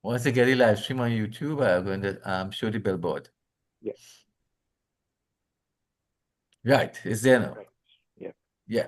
Once they get the live stream on YouTube, I'm going to show the billboard. Yes. Right, it's there now. Right. Yeah. Yeah.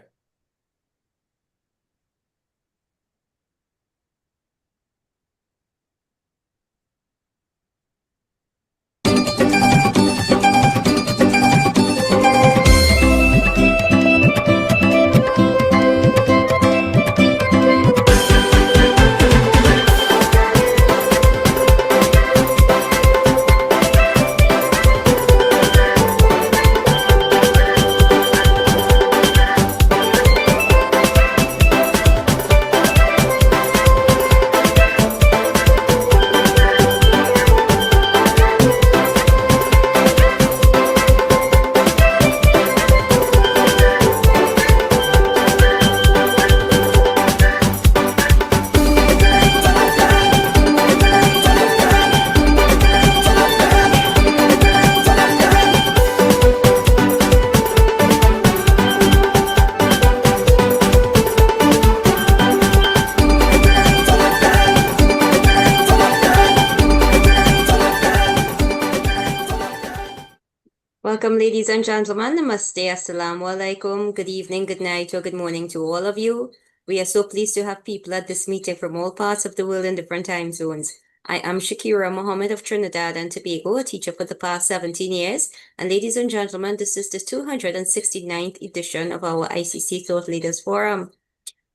Welcome, ladies and gentlemen. Namaste, assalamu alaikum. Good evening, good night, or good morning to all of you. We are so pleased to have people at this meeting from all parts of the world in different time zones. I am Shakira Mohammed of Trinidad and Tobago, a teacher for the past 17 years. And ladies and gentlemen, this is the 269th edition of our ICC Thought Leaders Forum.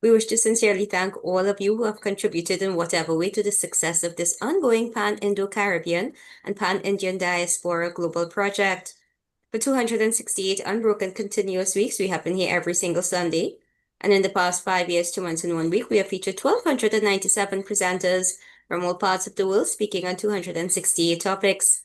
We wish to sincerely thank all of you who have contributed in whatever way to the success of this ongoing Pan-Indo-Caribbean and Pan-Indian Diaspora Global Project. For 268 unbroken continuous weeks, we have been here every single Sunday. And in the past 5 years, 2 months and 1 week, we have featured 1,297 presenters from all parts of the world speaking on 268 topics.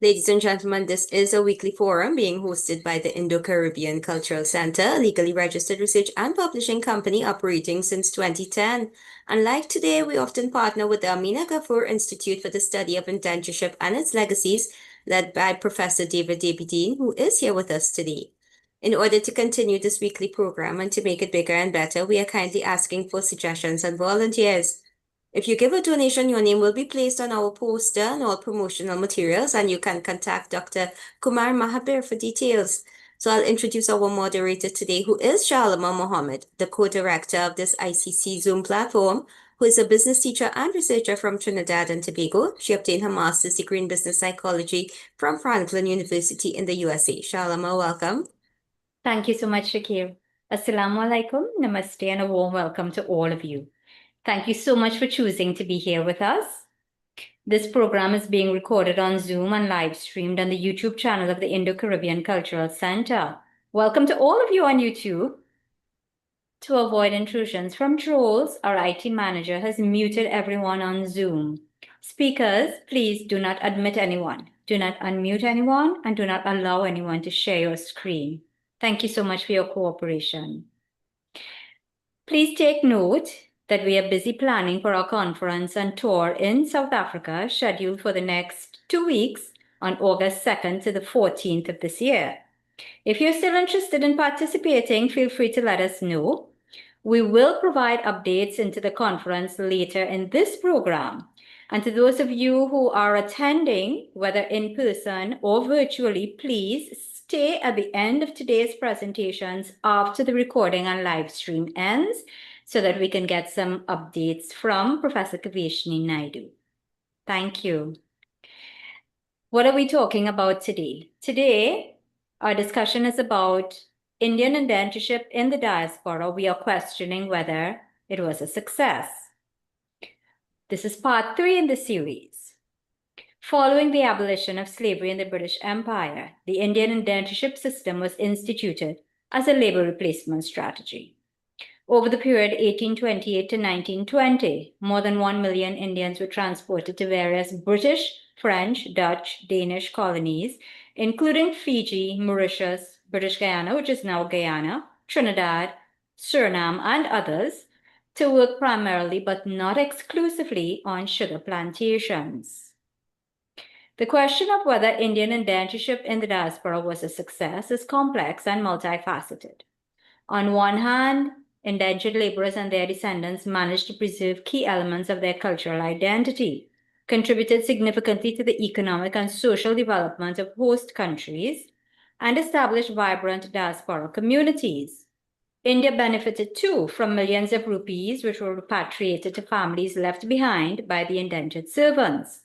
Ladies and gentlemen, this is a weekly forum being hosted by the Indo-Caribbean Cultural Center, a legally registered research and publishing company operating since 2010. And like today, we often partner with the Amina Ghafoor Institute for the Study of Indentureship and its Legacies, led by Professor David Dean, who is here with us today. In order to continue this weekly program and to make it bigger and better, we are kindly asking for suggestions and volunteers. If you give a donation, your name will be placed on our poster and all promotional materials, and you can contact Dr. Kumar Mahabir for details. So I'll introduce our moderator today, who is Shalama Mohammed, the co-director of this ICC Zoom platform, who is a business teacher and researcher from Trinidad and Tobago. She obtained her master's degree in business psychology from Franklin University in the USA. Shalama, welcome. Thank you so much, Shakir. Assalamu alaikum, namaste, and a warm welcome to all of you. Thank you so much for choosing to be here with us. This program is being recorded on Zoom and live streamed on the YouTube channel of the Indo-Caribbean Cultural Center. Welcome to all of you on YouTube. To avoid intrusions from trolls, our IT manager has muted everyone on Zoom. Speakers, please do not admit anyone, do not unmute anyone, and do not allow anyone to share your screen. Thank you so much for your cooperation. Please take note that we are busy planning for our conference and tour in South Africa, scheduled for the next 2 weeks on August 2nd to the 14th of this year. If you're still interested in participating, feel free to let us know. We will provide updates into the conference later in this program. And to those of you who are attending, whether in person or virtually, please stay at the end of today's presentations after the recording and live stream ends, so that we can get some updates from Professor Kaveshni Naidu. Thank you. What are we talking about today? Today, our discussion is about Indian indentureship in the diaspora. We are questioning whether it was a success. This is part 3 in the series. Following the abolition of slavery in the British Empire, the Indian indentureship system was instituted as a labor replacement strategy. Over the period 1828 to 1920, more than 1 million Indians were transported to various British, French, Dutch, Danish colonies, including Fiji, Mauritius, British Guyana, which is now Guyana, Trinidad, Suriname, and others, to work primarily but not exclusively on sugar plantations. The question of whether Indian indentureship in the diaspora was a success is complex and multifaceted. On one hand, indentured laborers and their descendants managed to preserve key elements of their cultural identity, contributed significantly to the economic and social development of host countries, and established vibrant diaspora communities. India benefited too from millions of rupees which were repatriated to families left behind by the indentured servants.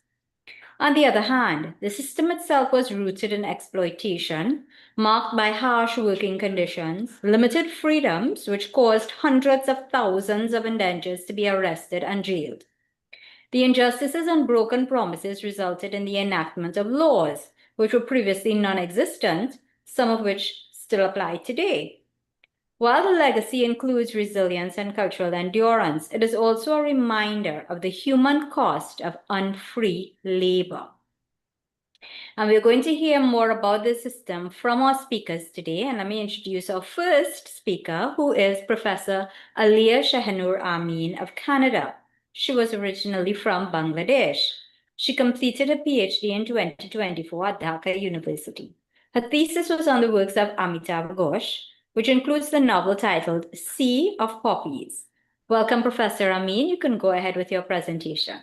On the other hand, the system itself was rooted in exploitation, marked by harsh working conditions, limited freedoms, which caused hundreds of thousands of indentures to be arrested and jailed. The injustices and broken promises resulted in the enactment of laws, which were previously non-existent, some of which still apply today. While the legacy includes resilience and cultural endurance, it is also a reminder of the human cost of unfree labor. And we're going to hear more about this system from our speakers today. And let me introduce our first speaker, who is Professor Alia Shahanur Amin of Canada. She was originally from Bangladesh. She completed her PhD in 2024 at Dhaka University. Her thesis was on the works of Amitav Ghosh, which includes the novel titled Sea of Poppies. Welcome, Professor Amin. You can go ahead with your presentation.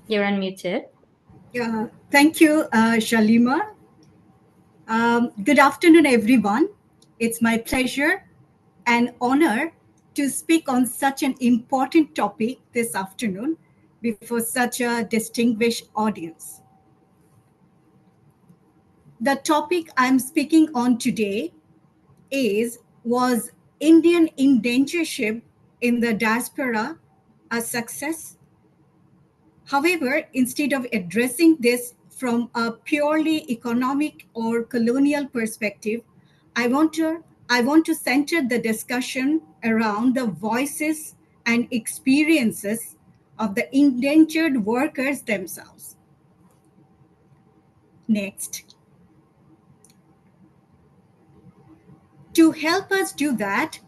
You're unmuted. Thank you, Shalima. Good afternoon, everyone. It's my pleasure and honor to speak on such an important topic this afternoon before such a distinguished audience. The topic I'm speaking on today was Indian indentureship in the diaspora a success? However, instead of addressing this from a purely economic or colonial perspective, I want to center the discussion around the voices and experiences of the indentured workers themselves. Next. To help us do that,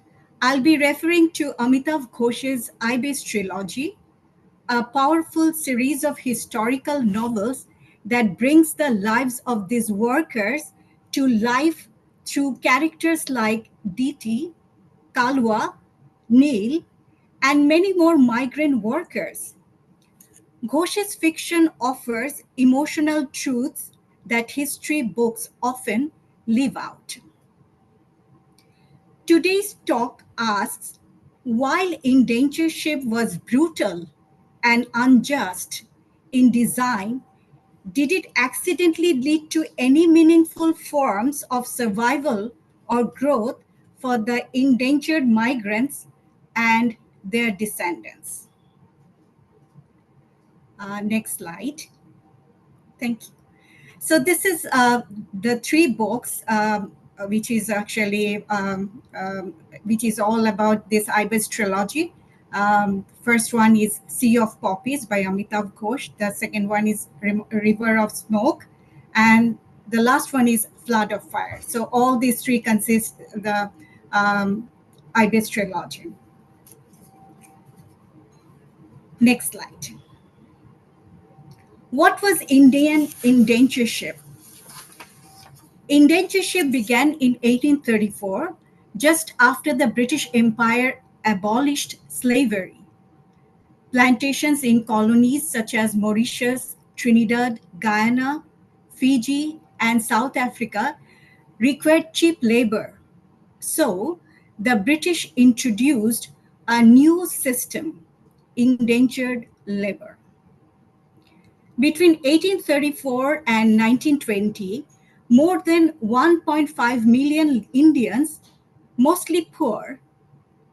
I'll be referring to Amitav Ghosh's Ibis trilogy, a powerful series of historical novels that brings the lives of these workers to life through characters like Diti, Kalwa, Neil, and many more migrant workers. Ghosh's fiction offers emotional truths that history books often leave out. Today's talk asks, while indentureship was brutal and unjust in design, did it accidentally lead to any meaningful forms of survival or growth for the indentured migrants and their descendants? Next slide. Thank you. So this is the three books, which is actually, which is all about this Ibis trilogy. First one is Sea of Poppies by Amitav Ghosh. The second one is River of Smoke. And the last one is Flood of Fire. So all these three consist the Ibis trilogy. Next slide. What was Indian indentureship? Indentureship began in 1834, just after the British Empire abolished slavery. Plantations in colonies such as Mauritius, Trinidad, Guyana, Fiji, and South Africa required cheap labor. So the British introduced a new system, indentured labor. Between 1834 and 1920, more than 1.5 million Indians, mostly poor,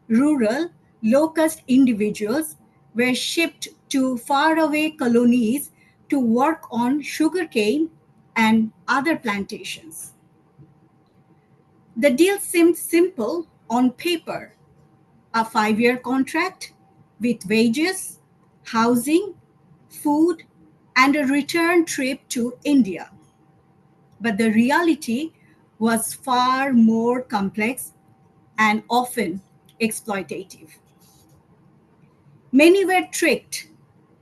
rural, low-caste individuals, were shipped to faraway colonies to work on sugarcane and other plantations. The deal seemed simple on paper: a 5-year contract with wages, housing, food, and a return trip to India. But the reality was far more complex and often exploitative. Many were tricked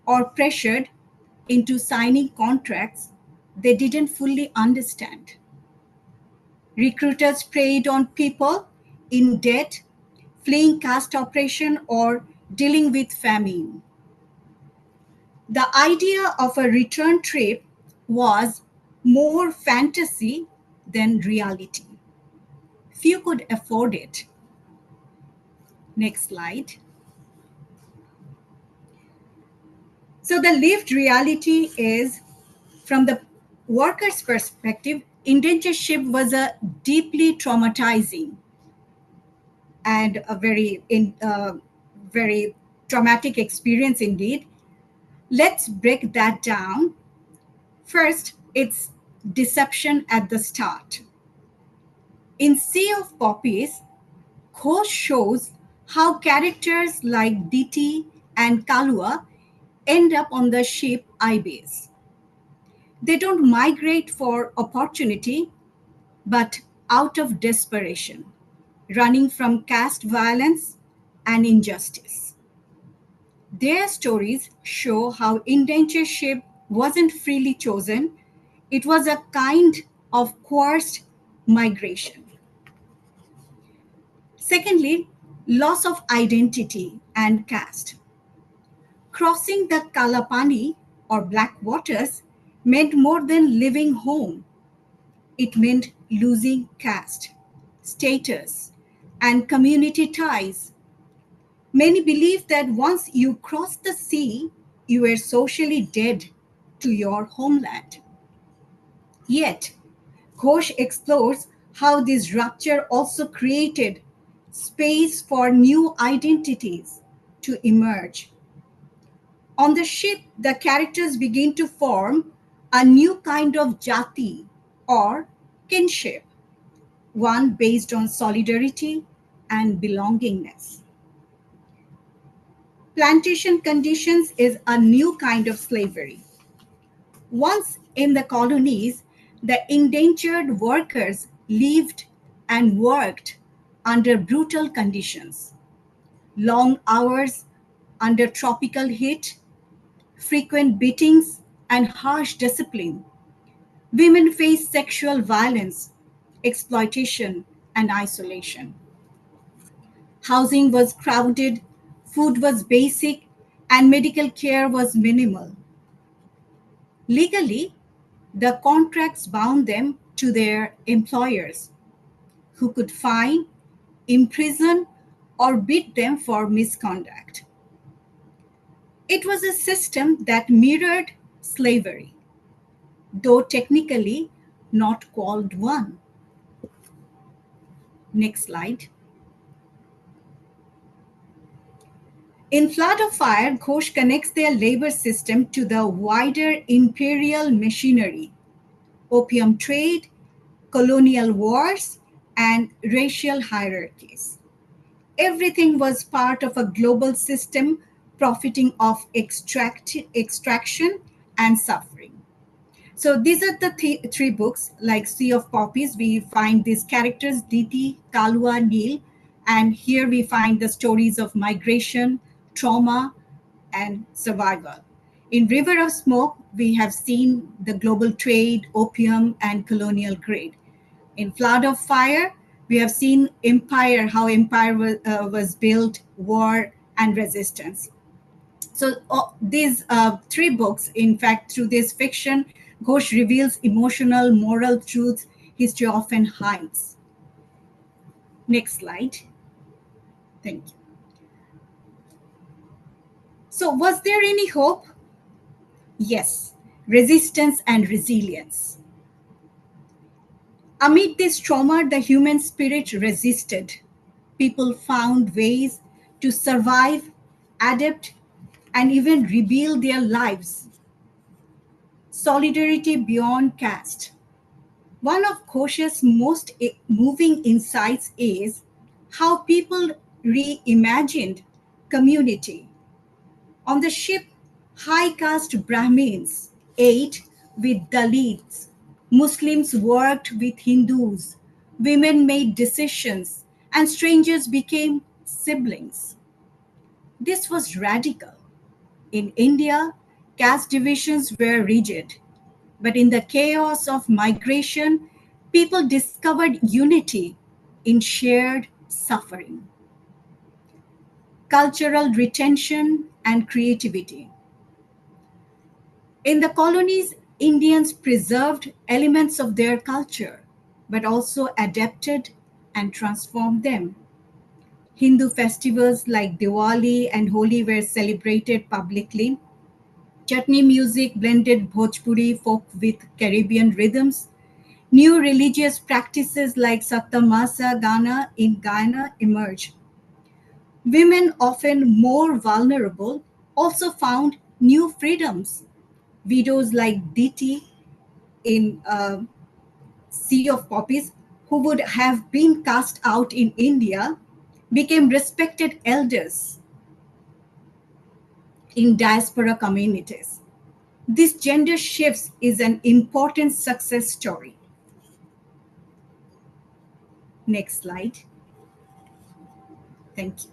or pressured into signing contracts they didn't fully understand. Recruiters preyed on people in debt, fleeing caste oppression, or dealing with famine. The idea of a return trip was more fantasy than reality. Few could afford it. Next slide. So, the lived reality is from the worker's perspective, indentureship was a deeply traumatizing and a very traumatic experience indeed. Let's break that down. First, it's deception at the start. In Sea of Poppies, Ghosh shows how characters like Diti and Kalua end up on the ship Ibis. They don't migrate for opportunity, but out of desperation, running from caste violence and injustice. Their stories show how indentureship wasn't freely chosen, it was a kind of coerced migration. Secondly, loss of identity and caste. Crossing the Kalapani or Black Waters meant more than leaving home. It meant losing caste, status, and community ties. Many believed that once you crossed the sea, you were socially dead to your homeland. Yet, Ghosh explores how this rupture also created space for new identities to emerge. On the ship, the characters begin to form a new kind of jati or kinship, one based on solidarity and belongingness. Plantation conditions is a new kind of slavery. Once in the colonies, the indentured workers lived and worked under brutal conditions, long hours under tropical heat, frequent beatings, and harsh discipline. Women faced sexual violence, exploitation, and isolation. Housing was crowded, food was basic, and medical care was minimal. Legally, the contracts bound them to their employers, who could fine, imprison, or beat them for misconduct. It was a system that mirrored slavery, though technically not called one. Next slide. In Flood of Fire, Ghosh connects their labor system to the wider imperial machinery, opium trade, colonial wars, and racial hierarchies. Everything was part of a global system profiting off extraction and suffering. So these are the three books, like Sea of Poppies. We find these characters, Diti, Kalua, Neil, and here we find the stories of migration, trauma, and survival. In River of Smoke, we have seen the global trade, opium, and colonial greed. In Flood of Fire, we have seen empire, how empire was built, war, and resistance. So these three books, in fact, through this fiction, Ghosh reveals emotional, moral truths history often hides. Next slide. Thank you. So was there any hope? Yes, resistance and resilience. Amid this trauma, the human spirit resisted. People found ways to survive, adapt, and even rebuild their lives. Solidarity beyond caste. One of Ghosh's most moving insights is how people reimagined community. On the ship, high caste Brahmins ate with Dalits, Muslims worked with Hindus, women made decisions, and strangers became siblings. This was radical. In India, Caste divisions were rigid, but in the chaos of migration, people discovered unity in shared suffering, cultural retention, and creativity. In the colonies, Indians preserved elements of their culture, but also adapted and transformed them. Hindu festivals like Diwali and Holi were celebrated publicly. Chutney music blended Bhojpuri folk with Caribbean rhythms. New religious practices like Sattamasa Gana in Guyana emerged. Women, often more vulnerable, also found new freedoms. Widows like Diti in Sea of Poppies, who would have been cast out in India, became respected elders in diaspora communities. This gender shifts is an important success story. Next slide. Thank you.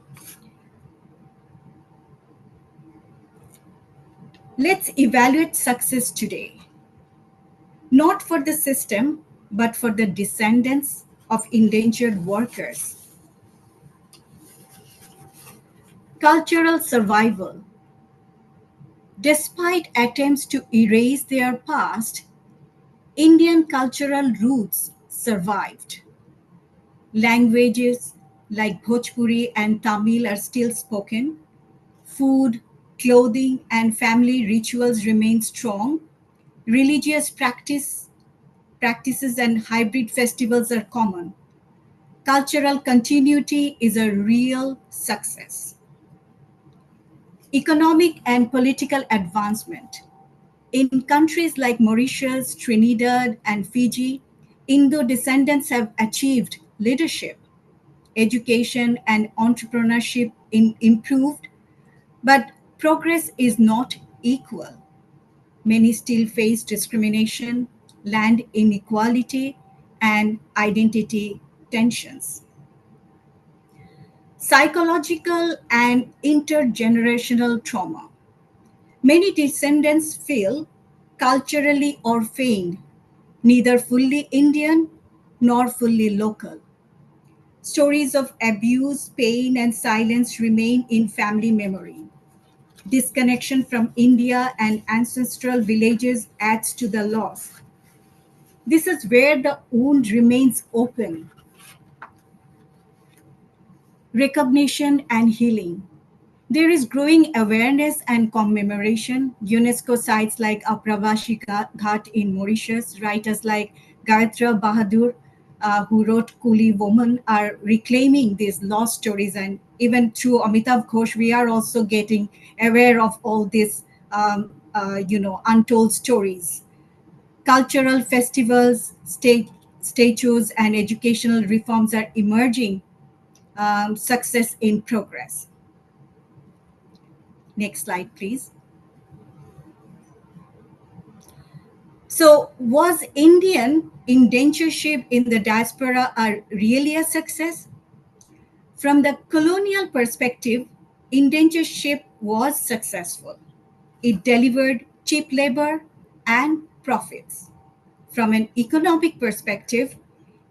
Let's evaluate success today, not for the system, but for the descendants of indentured workers. Cultural survival. Despite attempts to erase their past, Indian cultural roots survived. Languages like Bhojpuri and Tamil are still spoken. Food, clothing, and family rituals remain strong. Religious practices and hybrid festivals are common. Cultural continuity is a real success. Economic and political advancement. In countries like Mauritius, Trinidad, and Fiji, Indo descendants have achieved leadership, education, and entrepreneurship improved, but progress is not equal. Many still face discrimination, land inequality, and identity tensions. Psychological and intergenerational trauma. Many descendants feel culturally orphaned, neither fully Indian nor fully local. Stories of abuse, pain, and silence remain in family memory. Disconnection from India and ancestral villages adds to the loss. This is where the wound remains open. Recognition and healing. There is growing awareness and commemoration. UNESCO sites like Apravashi Ghat in Mauritius, writers like Gayatri Bahadur, who wrote Coolie Woman, are reclaiming these lost stories. And even through Amitav Ghosh, we are also getting aware of all these, untold stories. Cultural festivals, statues, and educational reforms are emerging. Success in progress. Next slide, please. So, was Indian indentureship in the diaspora really a success? From the colonial perspective, indentureship was successful. It delivered cheap labor and profits. From an economic perspective,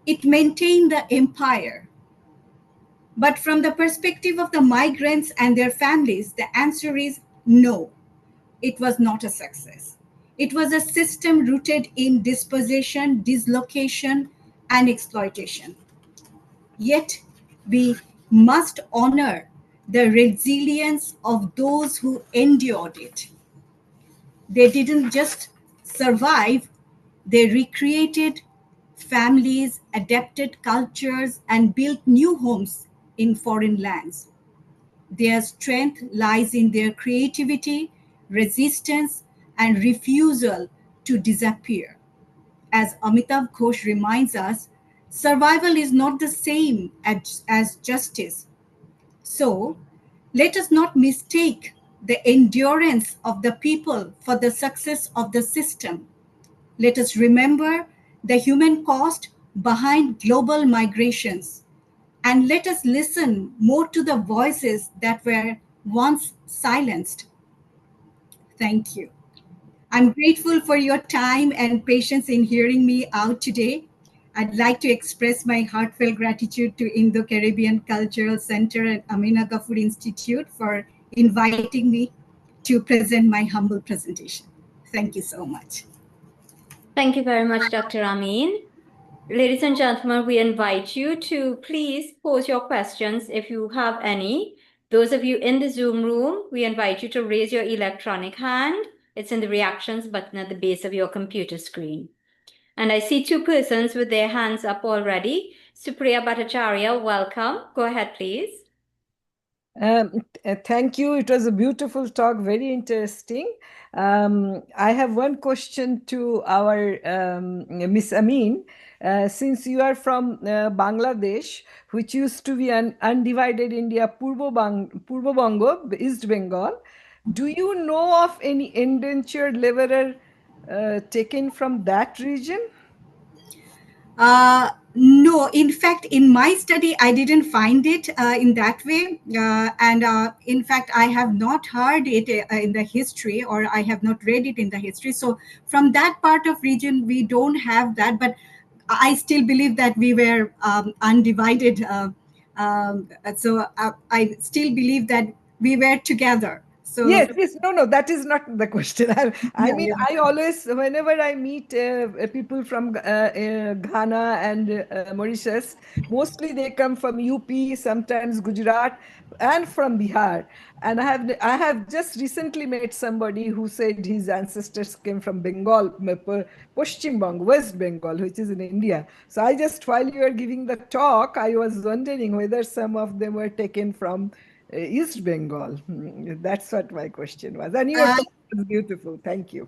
it maintained the empire. But from the perspective of the migrants and their families, the answer is no, it was not a success. It was a system rooted in dispossession, dislocation, and exploitation. Yet, we must honor the resilience of those who endured it. They didn't just survive, they recreated families, adapted cultures, and built new homes in foreign lands. Their strength lies in their creativity, resistance, and refusal to disappear. As Amitav Ghosh reminds us, survival is not the same as justice. So, let us not mistake the endurance of the people for the success of the system. Let us remember the human cost behind global migrations, and let us listen more to the voices that were once silenced. Thank you. I'm grateful for your time and patience in hearing me out today. I'd like to express my heartfelt gratitude to Indo-Caribbean Cultural Center and Amina Ghafoor Institute for inviting me to present my humble presentation. Thank you so much. Thank you very much, Dr. Amin. Ladies and gentlemen, we invite you to please pose your questions if you have any. Those of you in the Zoom room, we invite you to raise your electronic hand. It's in the reactions button at the base of your computer screen. And I see two persons with their hands up already. Supriya Bhattacharya, welcome. Go ahead, please. Thank you. It was a beautiful talk, very interesting. I have one question to our Miss Amin. Since you are from Bangladesh, which used to be an undivided India, Purbo Bongo, East Bengal, do you know of any indentured laborer taken from that region? No, in fact, in my study, I didn't find it in that way. And in fact, I have not heard it in the history, or I have not read it in the history. So from that part of region, we don't have that. But I still believe that we were undivided. So I still believe that we were together. So Yes, no, that is not the question. I yeah, mean, yeah. I always, whenever I meet people from Ghana and Mauritius, mostly they come from UP, sometimes Gujarat, and from Bihar. And I have just recently met somebody who said his ancestors came from Bengal, Paschim Bang, West Bengal, which is in India. So I just, while you were giving the talk, I was wondering whether some of them were taken from East Bengal. That's what my question was. And your Uh, talk was beautiful. Thank you.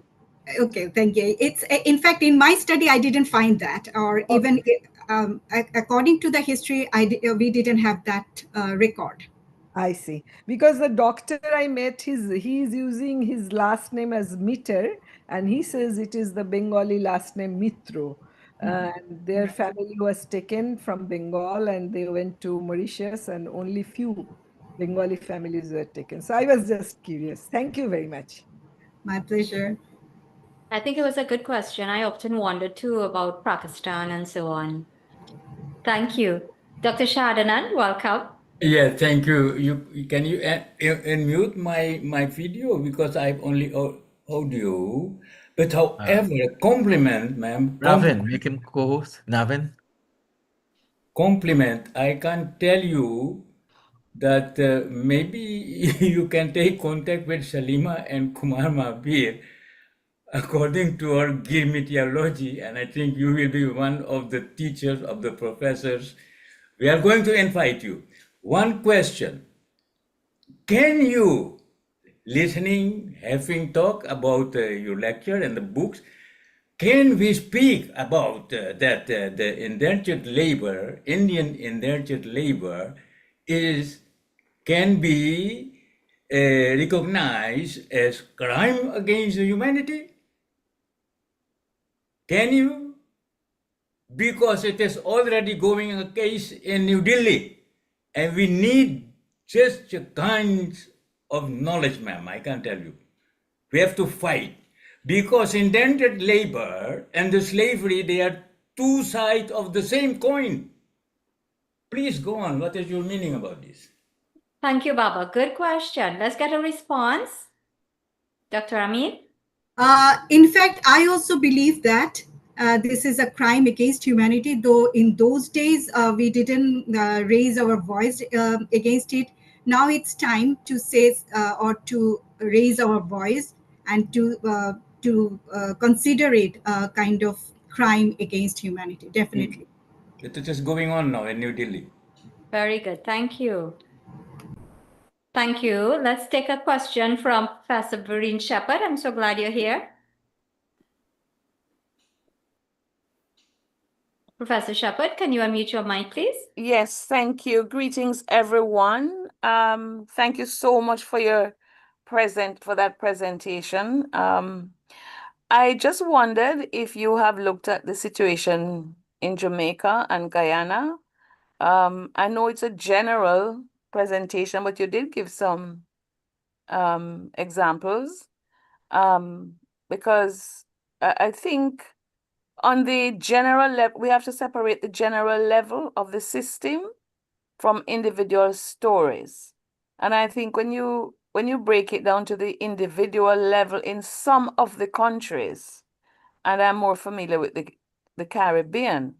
Okay, thank you. It's in fact in my study I didn't find that, or even Okay. according to the history, we didn't have that record. I see. Because the doctor I met, he's using his last name as Mitter, and he says it is the Bengali last name Mitro. And their family was taken from Bengal and they went to Mauritius, and only few Bengali families were taken. So I was just curious. Thank you very much. My pleasure. I think it was a good question. I often wondered too about Pakistan and so on. Thank you. Dr. Shadanan, welcome. Yeah, thank you. Can you unmute my video because I've only audio. But however, compliment, ma'am, Navin, make him co-host. Navin. compliment. I can tell you that maybe you can take contact with Shalima and Kumar Mahabir according to our Gir meteorology, and I think you will be one of the teachers, of the professors. We are going to invite you. One question. Can you, listening, having talk about your lecture and the books, can we speak about that the indentured labor, Indian indentured labor, is can be recognized as crime against humanity? Can you? Because it is already going a case in New Delhi, and we need just a kind of knowledge, ma'am. I can tell you. We have to fight because indentured labor and the slavery, they are two sides of the same coin. Please go on. What is your meaning about this? Thank you, Baba. Good question. Let's get a response. Dr. Amin? In fact, I also believe that this is a crime against humanity, though in those days we didn't raise our voice against it. Now it's time to say or to raise our voice and to consider it a kind of crime against humanity. Definitely. It is going on now in New Delhi. Very good. Thank you. Thank you. Let's take a question from Professor Vereen Shepherd. I'm so glad you're here. Professor Shepherd, can you unmute your mic, please? Yes, thank you. Greetings, everyone. Thank you so much for that presentation. I just wondered if you have looked at the situation in Jamaica and Guyana. I know it's a general presentation, but you did give some examples. because I think on the general level, we have to separate the general level of the system from individual stories. And I think when you break it down to the individual level in some of the countries, and I'm more familiar with the Caribbean,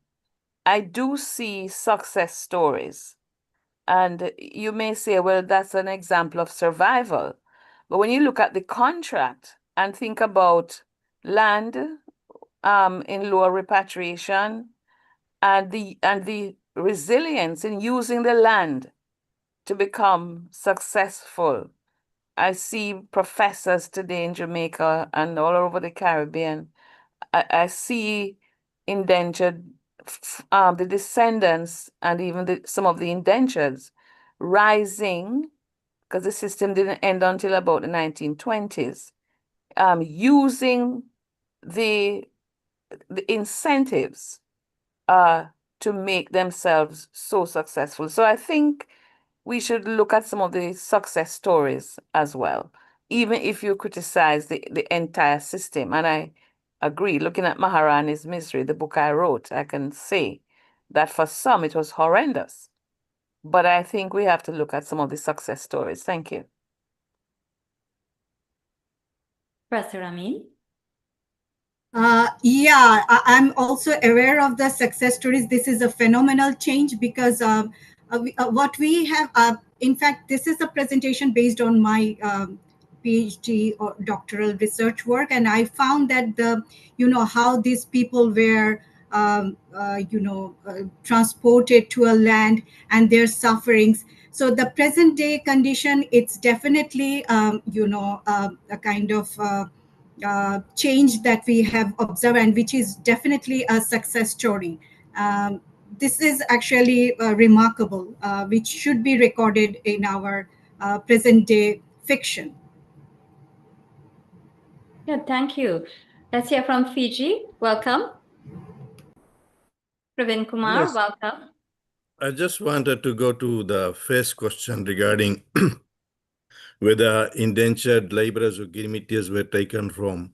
I do see success stories. And you may say, well, that's an example of survival. But when you look at the contract and think about land in lower repatriation and the resilience in using the land to become successful. I see professors today in Jamaica and all over the Caribbean. I see indentured, the descendants and even some of the indentures rising, because the system didn't end until about the 1920s, using the incentives to make themselves so successful. So I think we should look at some of the success stories as well, even if you criticize the entire system. And I agree, looking at Maharani's Misery, the book I wrote, I can say that for some it was horrendous. But I think we have to look at some of the success stories. Thank you. Professor Amin? Yeah, I'm also aware of the success stories. This is a phenomenal change because what we have, in fact, this is a presentation based on my PhD or doctoral research work, and I found that how these people were transported to a land and their sufferings. So the present day condition, it's definitely a kind of change that we have observed, and which is definitely a success story. This is actually remarkable, which should be recorded in our present day fiction. Yeah, thank you. Let's hear from Fiji. Welcome. Praveen Kumar, Yes. welcome. I just wanted to go to the first question regarding whether indentured laborers or girmitias were taken from,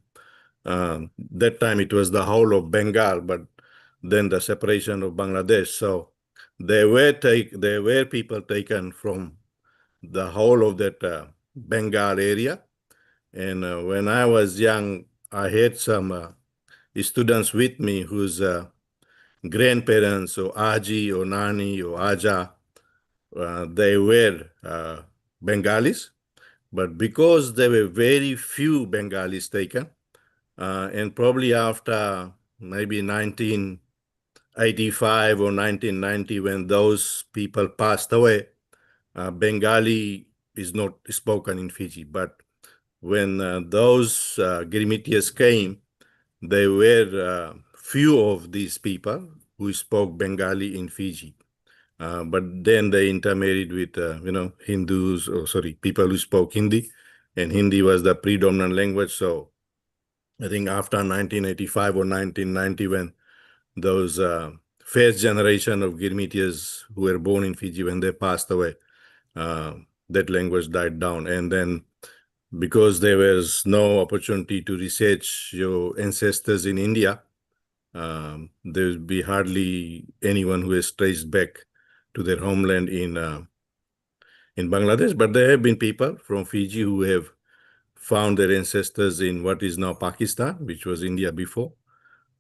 that time it was the whole of Bengal, but then the separation of Bangladesh. So there were people taken from the whole of that Bengal area. And when I was young, I had some students with me whose grandparents or Aji or Nani or Aja, they were Bengalis, but because there were very few Bengalis taken, and probably after maybe 1985 or 1990, when those people passed away, Bengali is not spoken in Fiji. But when those Girmitias came, there were few of these people who spoke Bengali in Fiji. But then they intermarried with, Hindus, people who spoke Hindi, and Hindi was the predominant language. So I think after 1985 or 1990, when those first generation of Girmitias who were born in Fiji, when they passed away, that language died down. And then because there was no opportunity to research your ancestors in India, there would be hardly anyone who has traced back to their homeland in Bangladesh. But there have been people from Fiji who have found their ancestors in what is now Pakistan, which was India before.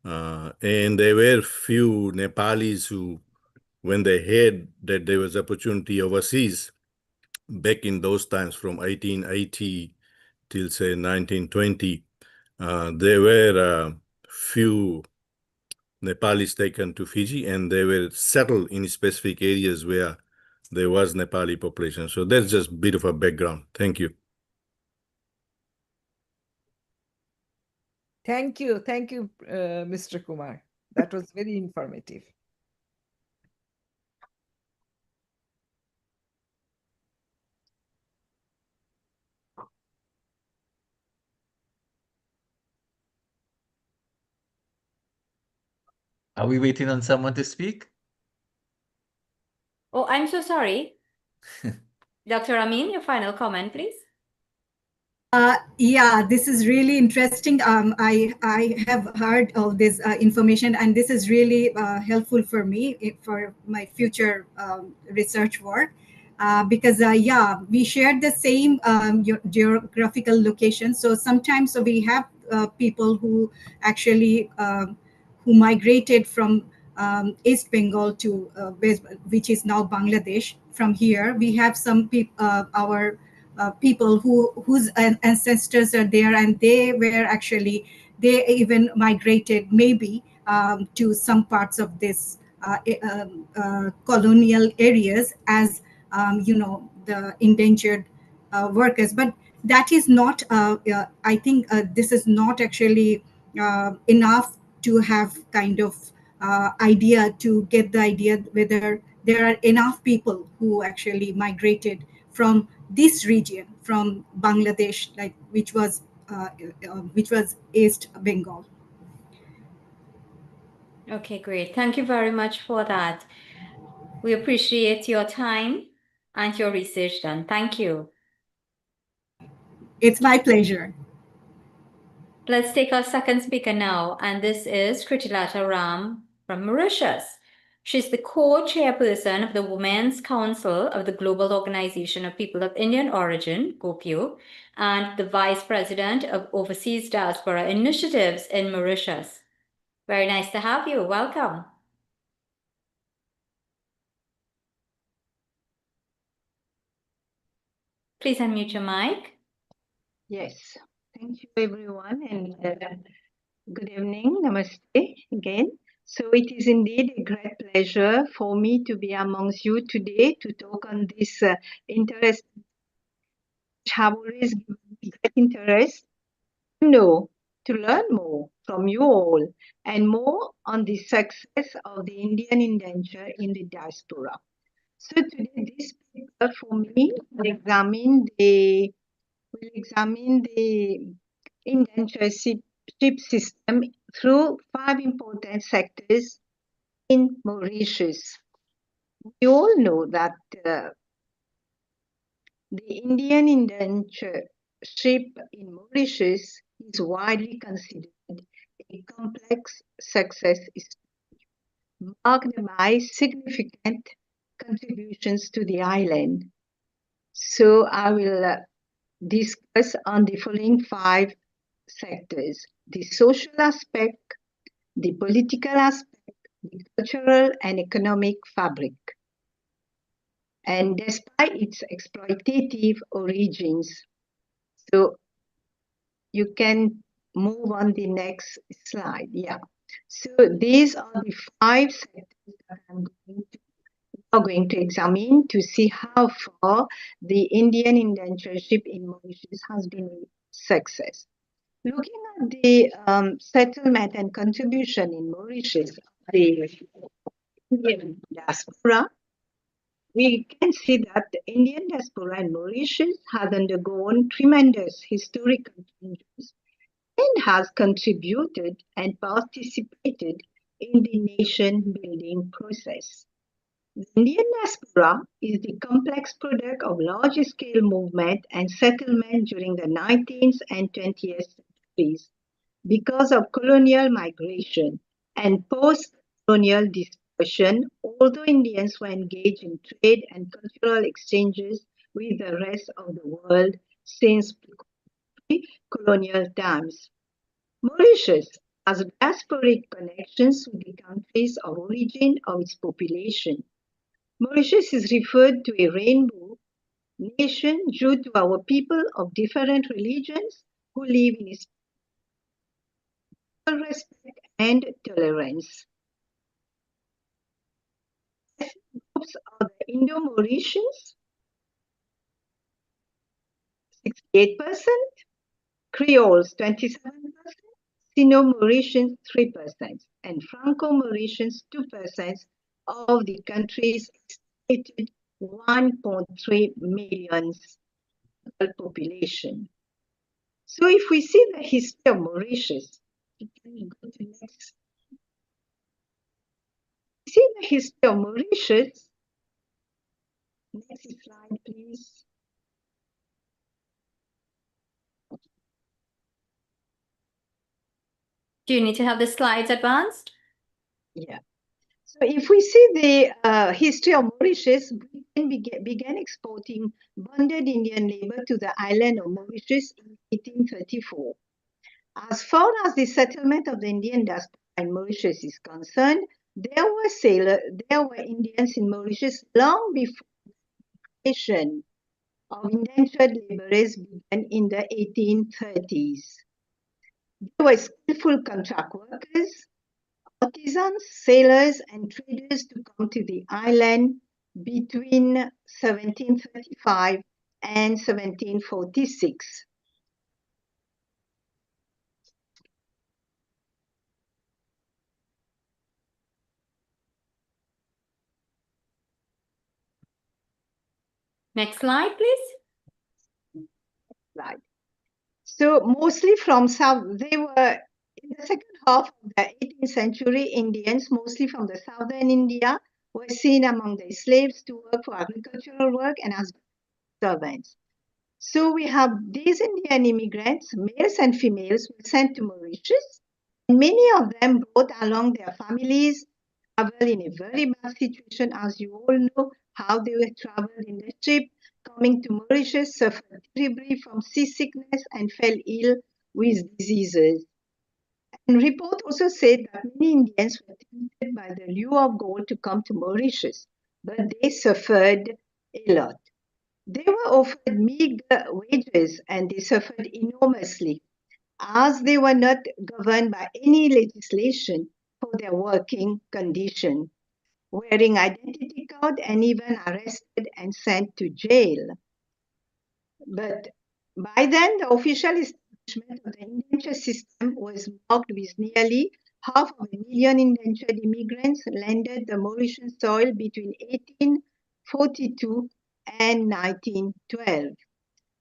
And there were few Nepalis who, when they heard that there was opportunity overseas, back in those times from 1880 till say 1920, there were few Nepalis taken to Fiji, and they were settled in specific areas where there was Nepali population. So that's just a bit of a background. Thank you. Thank you, Mr. Kumar. That was very informative. Are we waiting on someone to speak? Oh, I'm so sorry. Dr. Amin, your final comment, please. Yeah, this is really interesting. I have heard of this information, and this is really helpful for me for my future research work. Because yeah, we share the same geographical location. So sometimes we have people who actually who migrated from East Bengal to which is now Bangladesh. From here, we have some people, our people whose ancestors are there, and they were actually they even migrated maybe to some parts of this colonial areas as the endangered workers. But that is not I think this is not actually enough to have kind of idea to get the idea whether there are enough people who actually migrated from this region, from Bangladesh, like which was East Bengal. Okay, great. Thank you very much for that. We appreciate your time and your research done. Thank you. It's my pleasure. Let's take our second speaker now, and this is Kritilata Ram from Mauritius. She's the co-chairperson of the Women's Council of the Global Organization of People of Indian Origin, GOPIO, and the vice president of Overseas Diaspora Initiatives in Mauritius. Very nice to have you. Welcome. Please unmute your mic. Yes, thank you everyone, and good evening, namaste again. So it is indeed a great pleasure for me to be amongst you today to talk on this interest, which have always given me great interest to know, to learn more from you all, and more on the success of the Indian indenture in the diaspora. So today this paper for me will examine the indentureship system through 5 important sectors in Mauritius. We all know that the Indian indentureship in Mauritius is widely considered a complex success story, marked by significant contributions to the island. So I will discuss on the following 5 sectors: the social aspect, the political aspect, the cultural and economic fabric. And despite its exploitative origins, so you can move on the next slide. Yeah. So these are the 5 sectors that I'm going to examine to see how far the Indian indentureship in Mauritius has been a success. Looking at the settlement and contribution in Mauritius, the Indian diaspora, we can see that the Indian diaspora in Mauritius has undergone tremendous historical changes and has contributed and participated in the nation building process. The Indian diaspora is the complex product of large-scale movement and settlement during the 19th and 20th centuries because of colonial migration and post-colonial dispersion, although Indians were engaged in trade and cultural exchanges with the rest of the world since pre-colonial times. Mauritius has diasporic connections with the countries of origin of its population. Mauritius is referred to a rainbow nation due to our people of different religions who live in respect and tolerance. Groups are the Indo-Mauritians, 68%, Creoles, 27%, Sino-Mauritians, 3%, and Franco-Mauritians, 2% of the country's estimated 1.3 million population. So if we see the history of Mauritius, we can go to next. See the history of Mauritius. Next slide, please. Do you need to have the slides advanced? Yeah. So if we see the history of Mauritius, Britain began exporting bonded Indian labor to the island of Mauritius in 1834. As far as the settlement of the Indian diaspora in Mauritius is concerned, there were Indians in Mauritius long before the creation of indentured laborers began in the 1830s. They were skillful contract workers, artisans, sailors, and traders to come to the island between 1735 and 1746. Next slide, please. Right. So mostly from south, they were in the second half of the 18th century, Indians, mostly from the southern India, were seen among the slaves to work for agricultural work and as servants. So we have these Indian immigrants, males and females, were sent to Mauritius. And many of them brought along their families, traveled in a very bad situation, as you all know, how they were traveled in the ship, coming to Mauritius, suffered terribly from seasickness and fell ill with diseases. And report also said that many Indians were tempted by the lure of gold to come to Mauritius, but they suffered a lot. They were offered meager wages and they suffered enormously, as they were not governed by any legislation for their working condition, wearing identity card and even arrested and sent to jail. But by then, the official establishment of the indenture system was marked with nearly 500,000 indentured immigrants landed the Mauritian soil between 1842 and 1912.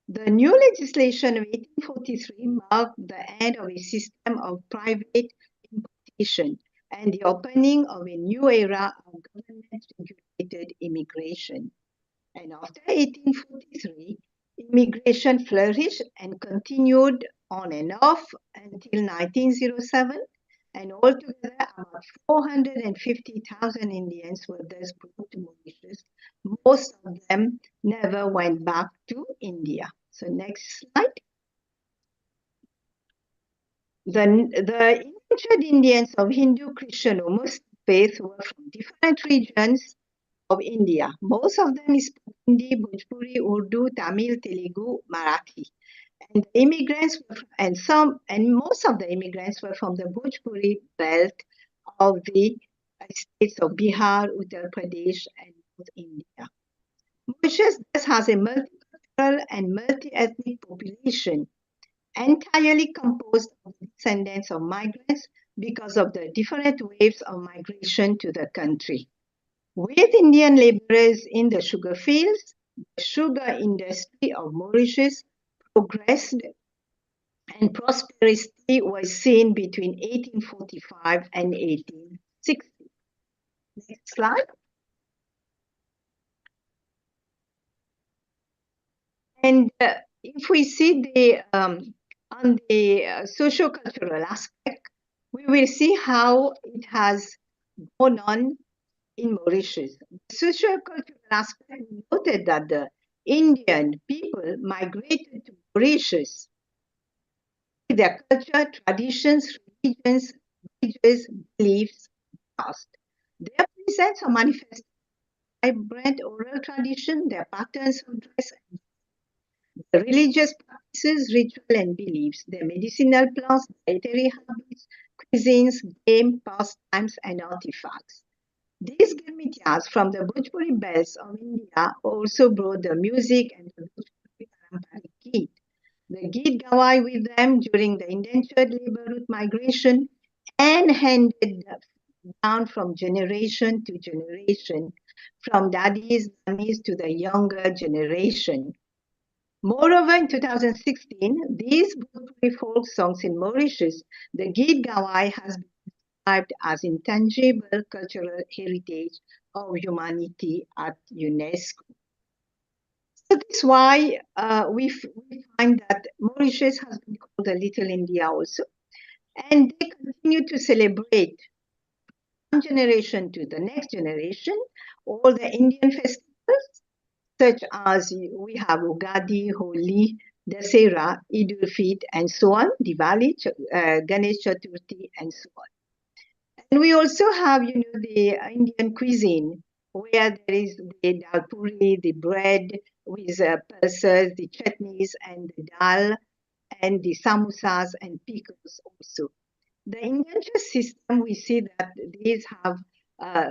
The new legislation of 1843 marked the end of a system of private importation and the opening of a new era of government-regulated immigration. And after 1843, immigration flourished and continued on and off until 1907, and altogether about 450,000 Indians were thus brought to Mauritius. Most of them never went back to India. So next slide. The indentured Indians of Hindu, Christian, or Muslim faith were from different regions of India. Most of them spoke Hindi, Bhojpuri, Urdu, Tamil, Telugu, Marathi. And the immigrants were most of the immigrants were from the Bhojpuri belt of the states of Bihar, Uttar Pradesh, and North India. Mauritius thus has a multicultural and multi-ethnic population, entirely composed of descendants of migrants because of the different waves of migration to the country. With Indian laborers in the sugar fields, the sugar industry of Mauritius progressed and prosperity was seen between 1845 and 1860. Next slide. And if we see on the socio-cultural aspect, we will see how it has gone on in Mauritius. The socio-cultural aspect noted that the Indian people migrated to Mauritius with their culture, traditions, religions, beliefs, past. Their presence or manifest vibrant oral tradition, their patterns of dress, the religious practices, ritual and beliefs, their medicinal plants, dietary habits, cuisines, game, pastimes, and artifacts. These Girmitias from the Bhojpuri belts of India also brought the music and the Bhojpuri Paramparic Geet. The Geet Gawai with them during the indentured labor route migration and handed down from generation to generation, from daddies, nannies to the younger generation. Moreover, in 2016, these Bhojpuri folk songs in Mauritius, the Geet Gawai has been described as intangible cultural heritage of humanity at UNESCO. So that's why we find that Mauritius has been called the Little India also. And they continue to celebrate one generation to the next generation all the Indian festivals, such as we have Ugadi, Holi, Dasera, Eid-ul-Fitr, and so on, Diwali, Ganesh Chaturthi, and so on. And we also have, the Indian cuisine, where there is the dal puri, the bread with pulses, the chutneys, and the dal, and the samosas and pickles also. The indenture system, we see that these have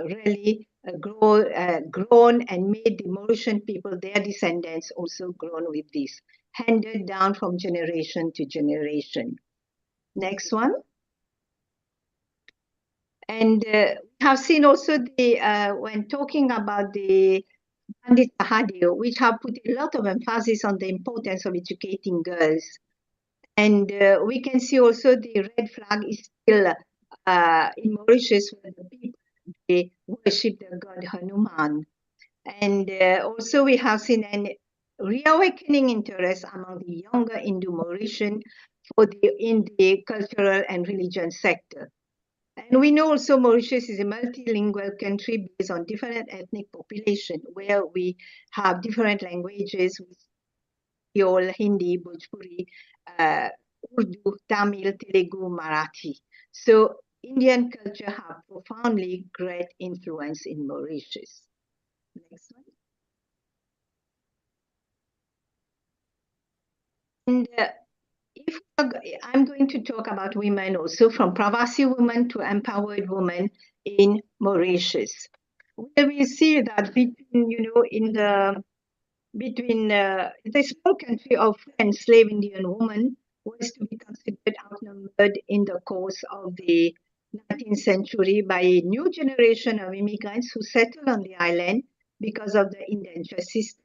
really grown and made the Mauritian people, their descendants, also grown with this, handed down from generation to generation. Next one. And we have seen also when talking about the Pandit Sahadev, which have put a lot of emphasis on the importance of educating girls. And we can see also the red flag is still in Mauritius, where the people they worship the god Hanuman. And also we have seen an reawakening interest among the younger Indo-Mauritian in the cultural and religion sector. And we know also Mauritius is a multilingual country based on different ethnic population, where we have different languages, Creole, Hindi, Bhojpuri, Urdu, Tamil, Telugu, Marathi. So Indian culture have profoundly great influence in Mauritius. Next one. And if I'm going to talk about women also, from Pravasi women to empowered women in Mauritius, where we see that between the small country of enslaved Indian women was to be considered outnumbered in the course of the 19th century by a new generation of immigrants who settled on the island because of the indenture system.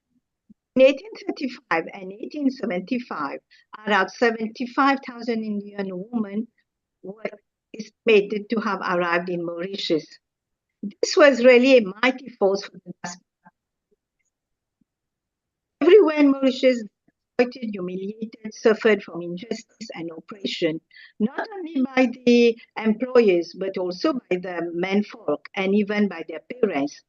In 1835 and 1875, around 75,000 Indian women were estimated to have arrived in Mauritius. This was really a mighty force for the diaspora. Everywhere in Mauritius, exploited, humiliated, suffered from injustice and oppression, not only by the employers, but also by the menfolk and even by their parents.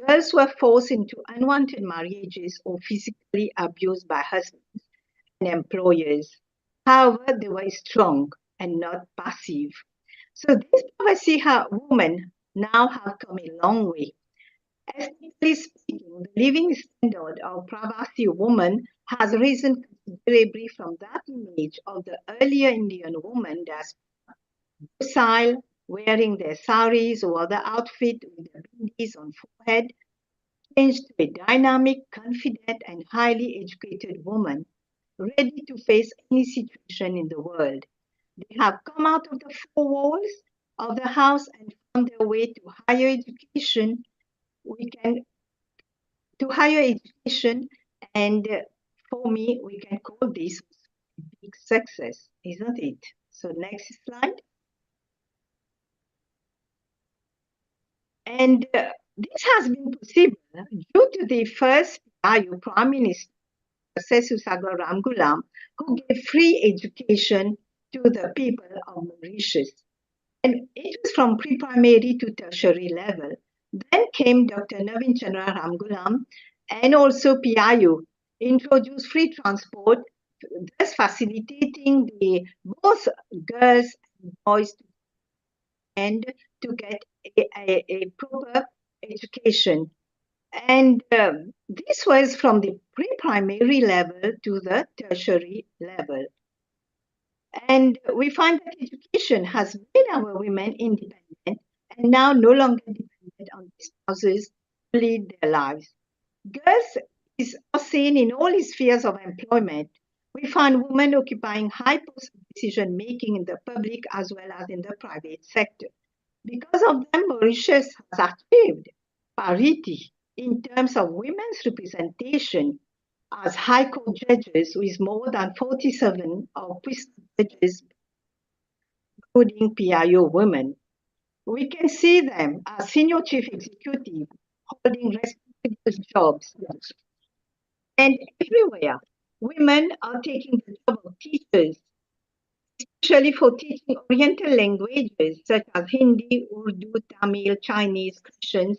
Girls were forced into unwanted marriages or physically abused by husbands and employers. However, they were strong and not passive. So these Pravasi women now have come a long way. Ethnically speaking, the living standard of Pravasi woman has risen considerably from that image of the earlier Indian woman as docile, wearing their saris or other outfit with their bindis on forehead, changed to a dynamic, confident, and highly educated woman, ready to face any situation in the world. They have come out of the four walls of the house and found their way to higher education. And for me, we can call this a big success, isn't it? So next slide. And this has been possible due to the first PIU Prime Minister, Sesusagar Ramgulam, who gave free education to the people of Mauritius. And it was from pre-primary to tertiary level. Then came Dr. Navin Chandra Ramgulam and also PIU introduced free transport, thus facilitating both girls and boys to get a proper education. And this was from the pre-primary level to the tertiary level. And we find that education has made our women independent and now no longer dependent on their spouses to lead their lives. Girls are seen in all spheres of employment. We find women occupying high posts of decision making in the public as well as in the private sector. Because of them, Mauritius has achieved parity in terms of women's representation as High Court judges, with more than 47 of judges, including PIO women. We can see them as senior chief executive holding responsible jobs. And everywhere, women are taking the job of teachers, especially for teaching Oriental languages such as Hindi, Urdu, Tamil, Chinese, Christians.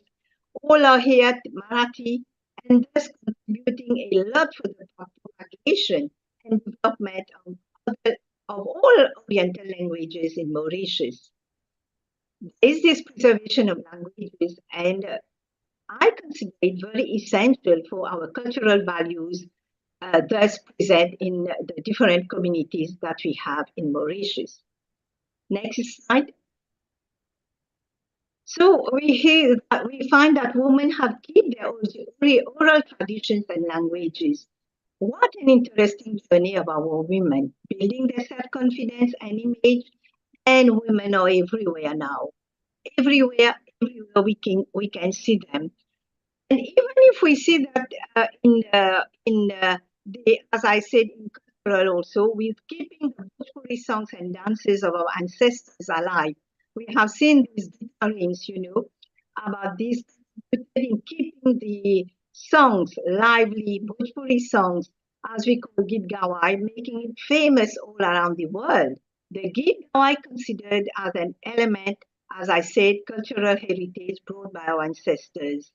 All are here Marathi and thus contributing a lot for the propagation and development of all Oriental languages in Mauritius. There is this preservation of languages, and I consider it very essential for our cultural values thus present in the different communities that we have in Mauritius. Next slide. So we find that women have kept their oral traditions and languages. What an interesting journey of our women, building their self-confidence and image, and women are everywhere now. Everywhere we can see them. And even if we see that as I said, in cultural also, with keeping the Bhojpuri songs and dances of our ancestors alive, we have seen these gatherings, about this in keeping the songs lively, Bhojpuri songs, as we call Git Gawai, making it famous all around the world. The Git Gawai considered as an element, as I said, cultural heritage brought by our ancestors.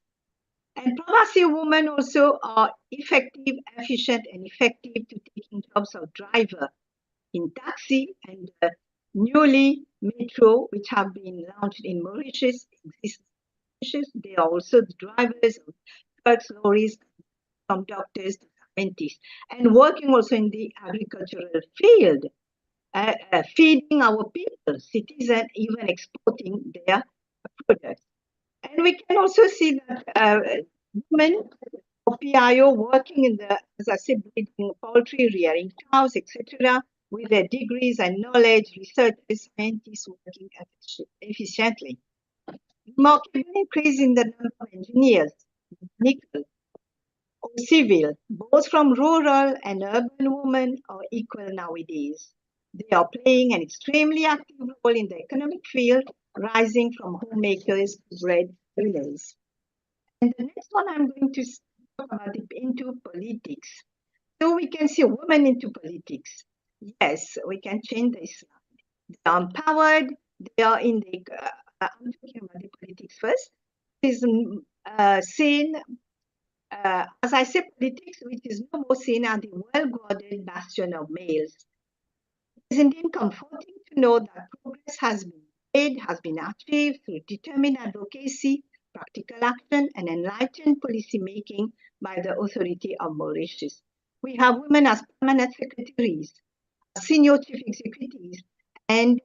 And Pravasi women also are effective, efficient, and effective to taking jobs of driver in taxi and newly metro, which have been launched in Mauritius, They are also the drivers of trucks, lorries, from doctors to scientists, and working also in the agricultural field, feeding our people, citizens, even exporting their products. And we can also see that women of PIO working in the, as I said, breeding poultry, rearing cows, etc., with their degrees and knowledge, researchers, scientists working efficiently. Remarkable increase in the number of engineers, mechanical or civil, both from rural and urban women, are equal nowadays. They are playing an extremely active role in the economic field, rising from homemakers to breadwinners. And the next one I'm going to talk about into politics. So we can see women into politics. Yes, we can change this slide. They are empowered. They are in the. I'm talking about the politics first. Is seen, as I say, politics, which is no more seen as the well-guarded bastion of males. It is indeed comforting to know that progress has been made, has been achieved through determined advocacy, practical action, and enlightened policy making by the authority of Mauritius. We have women as permanent secretaries, senior chief executives, and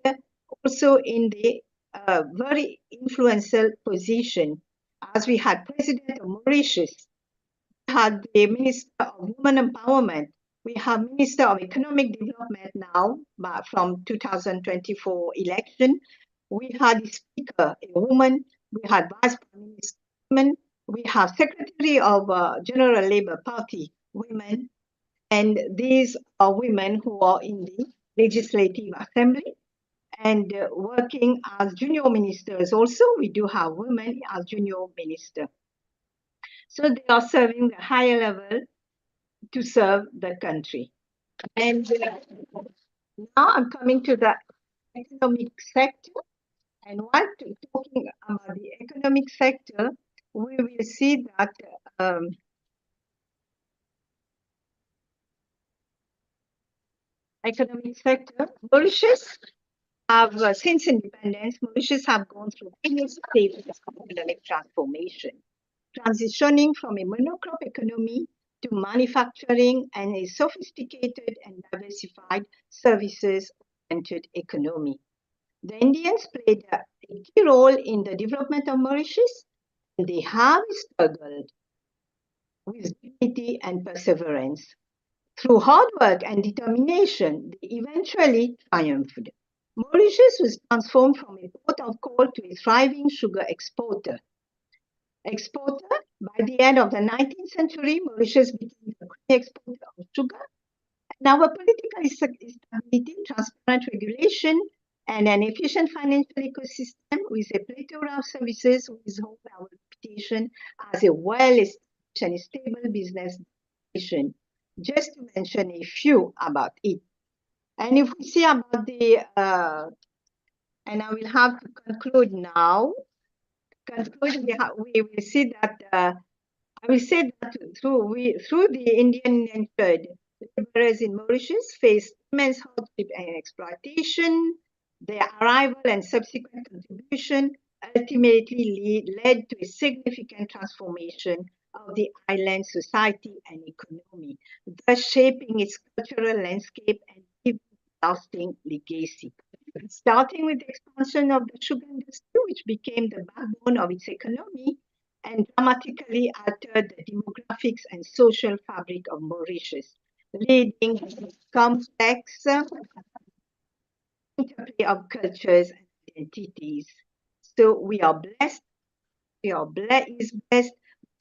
also in the very influential position, as we had President of Mauritius, we had the Minister of Women Empowerment, we have Minister of Economic Development now from 2024 election. We had the Speaker, a woman. We had Vice Prime Minister, women. We have Secretary of General Labour Party, women. And these are women who are in the Legislative Assembly and working as junior ministers. Also, we do have women as junior minister. So they are serving the higher level to serve the country. And now I'm coming to the economic sector. And while talking about the economic sector, we will see that economic sector, Mauritius have, since independence, Mauritius have gone through various stages of economic transformation, transitioning from a monocrop economy to manufacturing and a sophisticated and diversified services-oriented economy. The Indians played a key role in the development of Mauritius, and they have struggled with dignity and perseverance. Through hard work and determination, they eventually triumphed. Mauritius was transformed from a port of call to a thriving sugar exporter. By the end of the 19th century, Mauritius became a great exporter of sugar. And our political stability, transparent regulation, and an efficient financial ecosystem with a plethora of services will hold our reputation as a well-established and stable business nation. Just to mention a few about it. And if we see about the, and I will have to conclude now. Conclude, we will see that I will say that through the Indian indentured laborers in Mauritius faced immense hardship and exploitation. Their arrival and subsequent contribution ultimately led to a significant transformation of the island society and economy, thus shaping its cultural landscape and leaving a lasting legacy. Starting with the expansion of the sugar industry, which became the backbone of its economy, and dramatically altered the demographics and social fabric of Mauritius, leading to complex interplay of cultures and identities. So we are blessed. Is blessed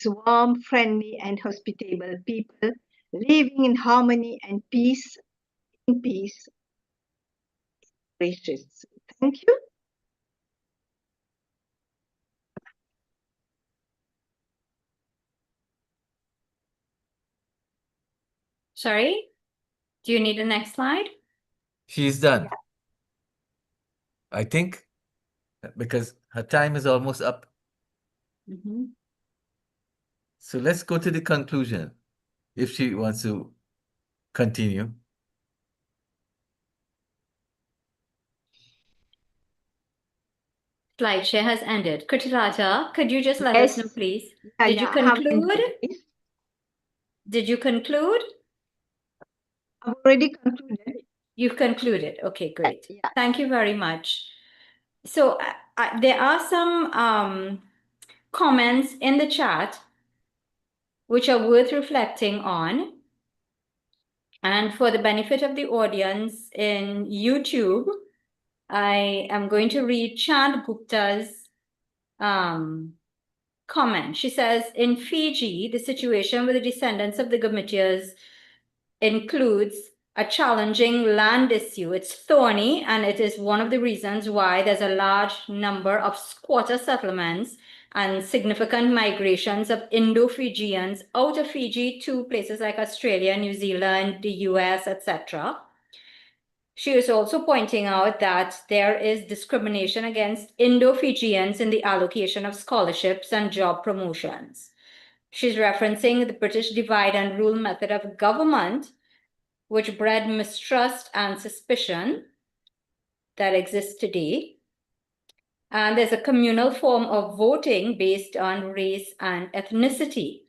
with warm, friendly, and hospitable people living in harmony and peace. In peace, Mauritius. Thank you. Sorry, do you need the next slide? She's done. I think because her time is almost up. So let's go to the conclusion if she wants to continue. Slideshare has ended. Kritilata, could you just let us know, please? Did you I have conclude? ended. Did you conclude? I've already concluded. You've concluded. Okay, great. Yeah. Thank you very much. So there are some comments in the chat which are worth reflecting on. And for the benefit of the audience in YouTube, I am going to read Chand Gupta's comment. She says, in Fiji, the situation with the descendants of the Gametias includes a challenging land issue. It's thorny, and it is one of the reasons why there's a large number of squatter settlements and significant migrations of Indo-Fijians out of Fiji to places like Australia, New Zealand, the US, etc. She is also pointing out that there is discrimination against Indo-Fijians in the allocation of scholarships and job promotions. She's referencing the British divide and rule method of government, which bred mistrust and suspicion that exists today. And there's a communal form of voting based on race and ethnicity.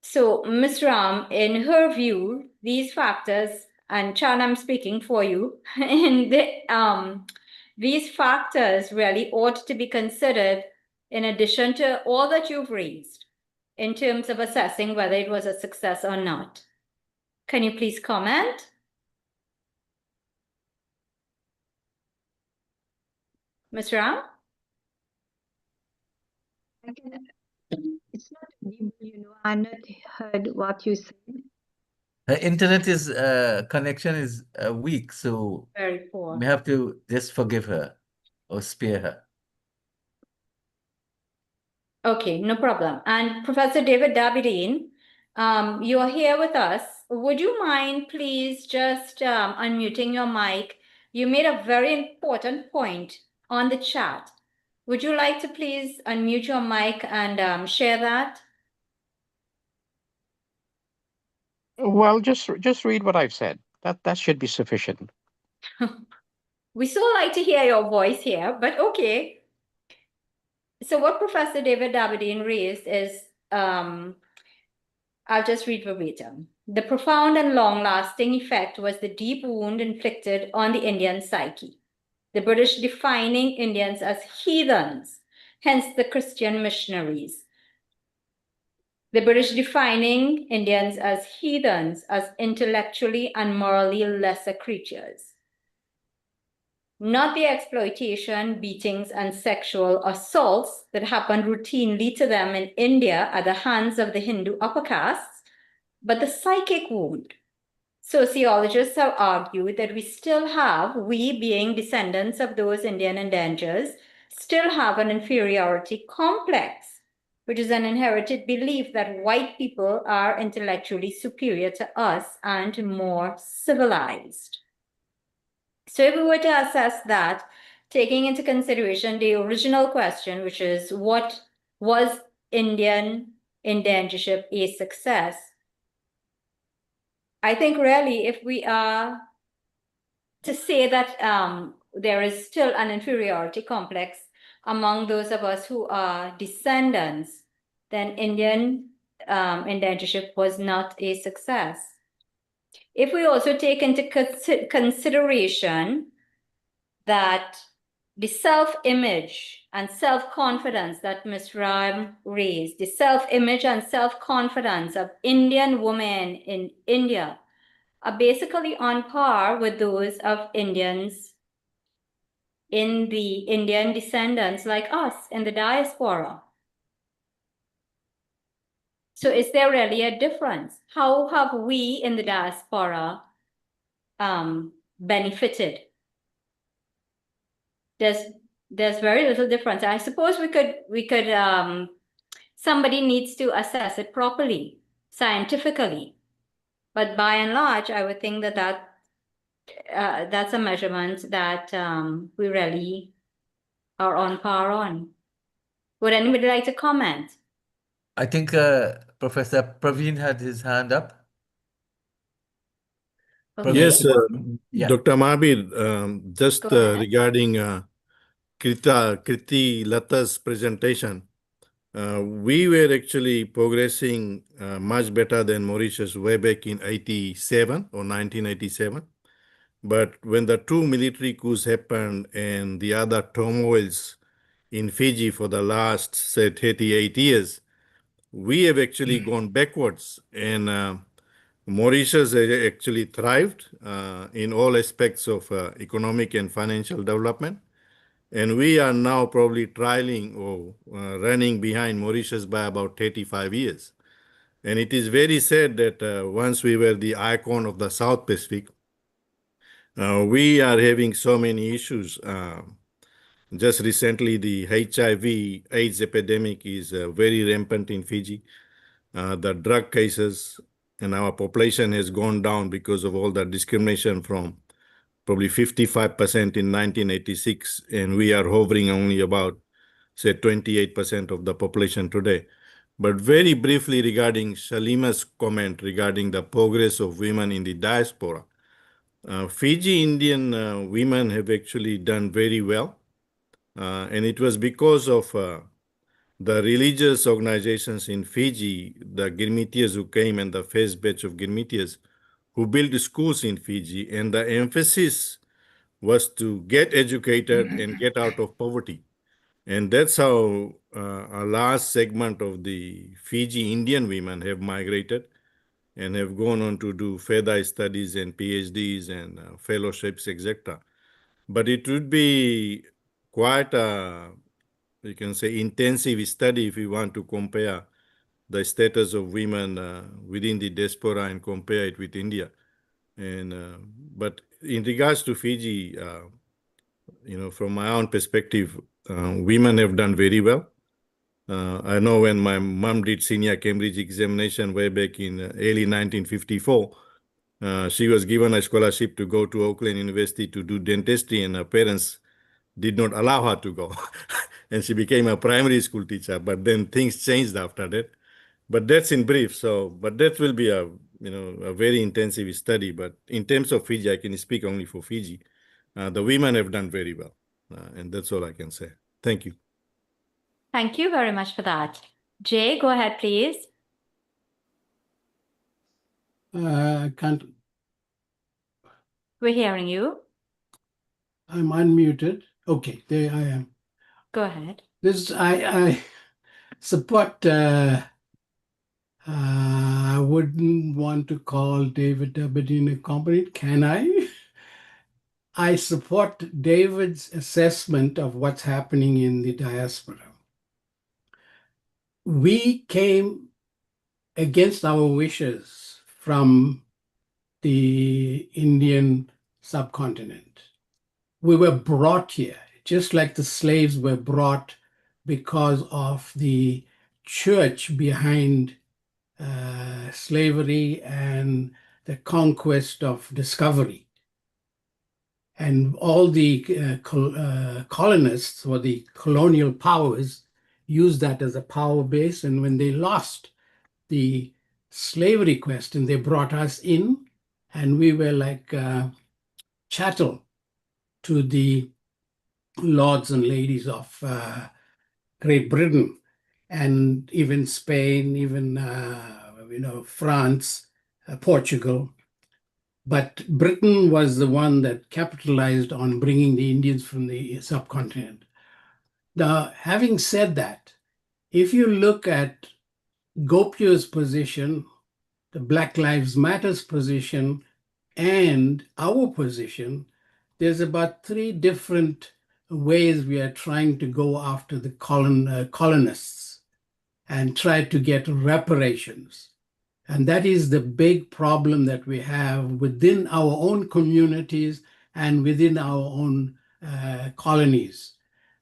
So, Ms. Ram, in her view, these factors, and Chan, I'm speaking for you, these factors really ought to be considered in addition to all that you've raised in terms of assessing whether it was a success or not. Can you please comment? Ms. Ram? It's not audible, I not heard what you said. Her internet is connection is weak, so Very poor. we have to just forgive her or spare her. Okay, no problem. And Professor David Dabidine, you are here with us. Would you mind please just unmuting your mic? You made a very important point on the chat. Would you like to please unmute your mic and share that? Well, just read what I've said. That should be sufficient. We so like to hear your voice here, but okay. So what Professor David Dabidine raised is, I'll just read verbatim. The profound and long-lasting effect was the deep wound inflicted on the Indian psyche. The British defining Indians as heathens, hence the Christian missionaries. The British defining Indians as heathens, as intellectually and morally lesser creatures. Not the exploitation, beatings, and sexual assaults that happened routinely to them in India at the hands of the Hindu upper castes, but the psychic wound. Sociologists have argued that we being descendants of those Indian indentures, still have an inferiority complex which is an inherited belief that white people are intellectually superior to us and more civilized. So if we were to assess that, taking into consideration the original question, which is what was Indian indentureship a success? I think really if we are to say that there is still an inferiority complex among those of us who are descendants, then Indian indentureship was not a success. If we also take into consideration that the self-image and self-confidence that Ms. Ram raised, the self-image and self-confidence of Indian women in India are basically on par with those of Indians in the Indian descendants like us in the diaspora. So is there really a difference? How have we in the diaspora benefited? There's very little difference. I suppose we could somebody needs to assess it properly, scientifically. But by and large, I would think that that's a measurement that we really are on par on. Would anybody like to comment? I think Professor Praveen had his hand up. Okay. Yes, Yeah. Dr. Mabir, just Go ahead. regarding Kriti Lata's presentation, we were actually progressing much better than Mauritius way back in 87 or 1987. But when the two military coups happened and the other turmoils in Fiji for the last, say, 38 years, we have actually gone backwards. And Mauritius actually thrived in all aspects of economic and financial development. And we are now probably trialing or running behind Mauritius by about 35 years. And it is very sad that once we were the icon of the South Pacific, we are having so many issues. Just recently, the HIV/AIDS epidemic is very rampant in Fiji. The drug cases and our population has gone down because of all the discrimination from probably 55% in 1986, and we are hovering only about, say, 28% of the population today. But very briefly regarding Shalima's comment regarding the progress of women in the diaspora, Fiji Indian women have actually done very well. And it was because of the religious organizations in Fiji, the Girmitias who came and the first batch of Girmitias who built schools in Fiji. And the emphasis was to get educated and get out of poverty. And that's how a large segment of the Fiji Indian women have migrated and have gone on to do further studies and PhDs and fellowships, etc. But it would be quite a, you can say, intensive study if we want to compare the status of women within the diaspora and compare it with India. And but in regards to Fiji, from my own perspective, women have done very well. I know when my mom did senior Cambridge examination way back in early 1954, she was given a scholarship to go to Auckland University to do dentistry, and her parents did not allow her to go. And she became a primary school teacher, but then things changed after that. But that's in brief. So, but that will be a very intensive study. But in terms of Fiji, I can speak only for Fiji. The women have done very well, and that's all I can say. Thank you. Thank you very much for that. Jay, go ahead, please. Can't. We're hearing you. I'm unmuted. Okay, there I am. Go ahead. I support. I wouldn't want to call David Aberdeen incompetent. Can I? I support David's assessment of what's happening in the diaspora. We came against our wishes from the Indian subcontinent. We were brought here, just like the slaves were brought because of the church behind slavery and the conquest of discovery. And all the colonists or the colonial powers used that as a power base. And when they lost the slavery question, they brought us in, and we were like chattel to the lords and ladies of Great Britain, and even Spain, even France, Portugal. But Britain was the one that capitalized on bringing the Indians from the subcontinent. Now, having said that, if you look at Gopio's position, the Black Lives Matter's position, and our position, there's about three different ways we are trying to go after the colonists and try to get reparations. And that is the big problem that we have within our own communities and within our own colonies.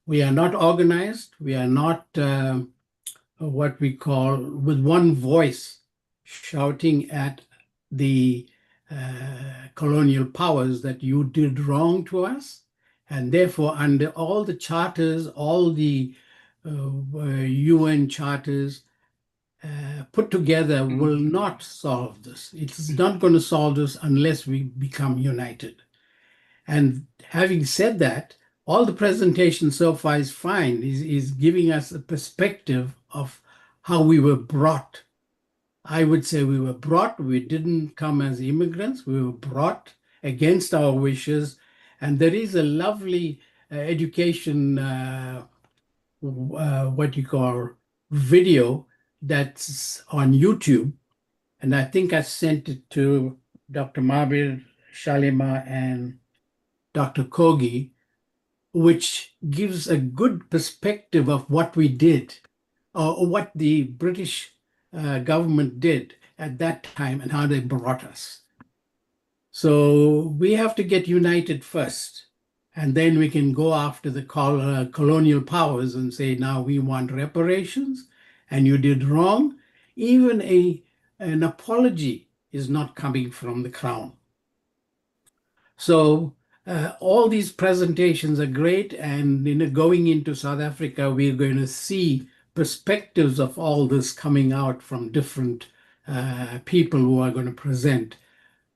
We are not organized. We are not what we call with one voice shouting at the colonial powers that you did wrong to us. And therefore, under all the charters, all the UN charters, put together will not solve this. It's not going to solve this unless we become united. And having said that, all the presentation so far is fine, is giving us a perspective of how we were brought. I would say we were brought, we didn't come as immigrants, we were brought against our wishes. And there is a lovely education, what you call video that's on YouTube, and I think I sent it to Dr. Mabir, Shalima, and Dr. Kogi, which gives a good perspective of what we did, or what the British government did at that time and how they brought us. So we have to get united first, and then we can go after the colonial powers and say, now we want reparations, and you did wrong. Even an apology is not coming from the crown. So all these presentations are great, and going into South Africa, we're going to see perspectives of all this coming out from different people who are going to present.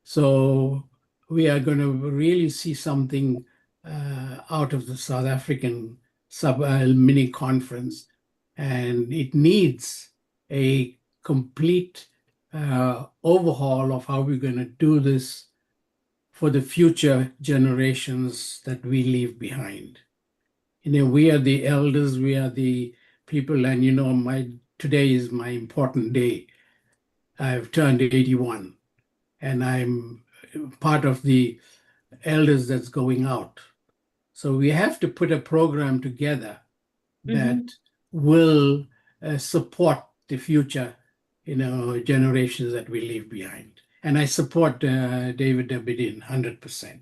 So we are going to really see something out of the South African mini conference, and it needs a complete overhaul of how we're going to do this for the future generations that we leave behind. We are the elders, we are the people, and today is my important day. I've turned 81, and I'm part of the elders that's going out. So we have to put a program together that will support the future, generations that we leave behind. And I support David Abedin 100%.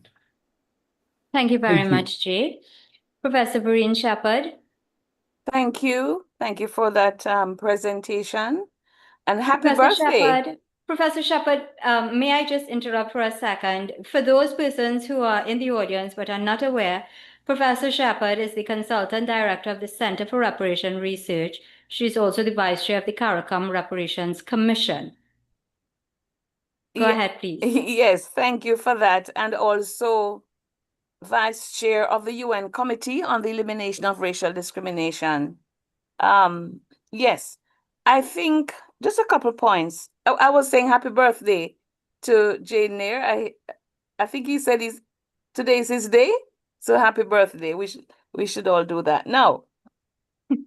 Thank you very much, Jay. Professor Vereen Shepherd. Thank you. Thank you for that presentation. And happy Professor birthday. Shepherd, Professor Shepherd, may I just interrupt for a second? For those persons who are in the audience but are not aware, Professor Shepherd is the Consultant Director of the Center for Reparation Research. She's also the Vice Chair of the CARICOM Reparations Commission. Go ahead, please. Yes, thank you for that. And also Vice Chair of the UN Committee on the Elimination of Racial Discrimination. Yes, I think just a couple points. I was saying happy birthday to Jane Nair. I think he said today is his day. So happy birthday. We should all do that. Now,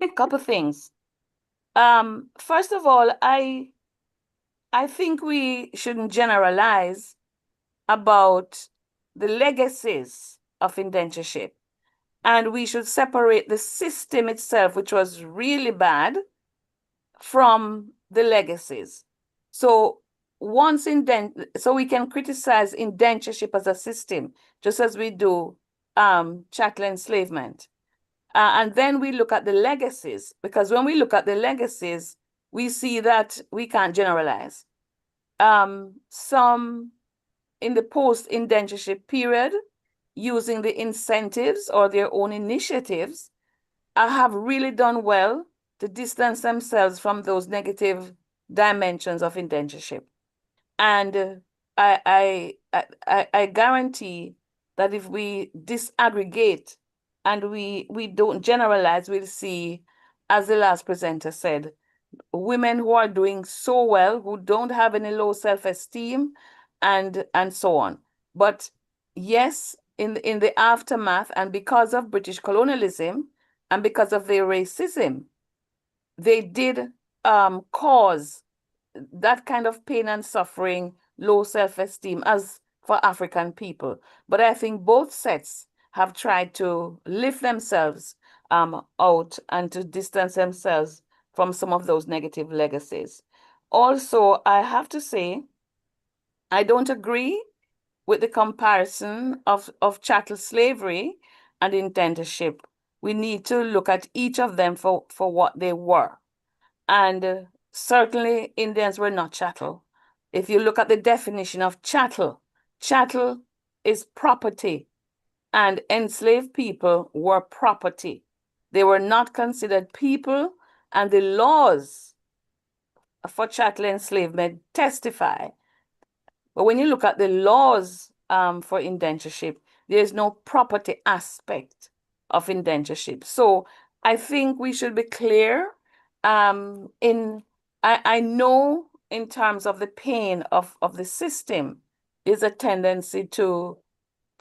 a couple things. First of all, I think we shouldn't generalize about the legacies of indentureship. And we should separate the system itself, which was really bad, from the legacies. So so we can criticize indentureship as a system, just as we do chattel enslavement. And then we look at the legacies, because when we look at the legacies, we see that we can't generalize. Some in the post-indentureship period, using the incentives or their own initiatives, have really done well to distance themselves from those negative dimensions of indentureship. And I guarantee that if we disaggregate and we don't generalize, we'll see, as the last presenter said, women who are doing so well, who don't have any low self-esteem, and so on. But yes, in the aftermath, and because of British colonialism and because of their racism, they did cause that kind of pain and suffering, low self-esteem, as for African people. But I think both sets have tried to lift themselves out and to distance themselves from some of those negative legacies. Also, I have to say, I don't agree with the comparison of chattel slavery and indentureship. We need to look at each of them for what they were. And certainly Indians were not chattel. If you look at the definition of chattel, chattel is property, and enslaved people were property. They were not considered people, and the laws for chattel enslavement testify. But when you look at the laws for indentureship, there's no property aspect of indentureship. So I think we should be clear. I know in terms of the pain of the system, there's a tendency to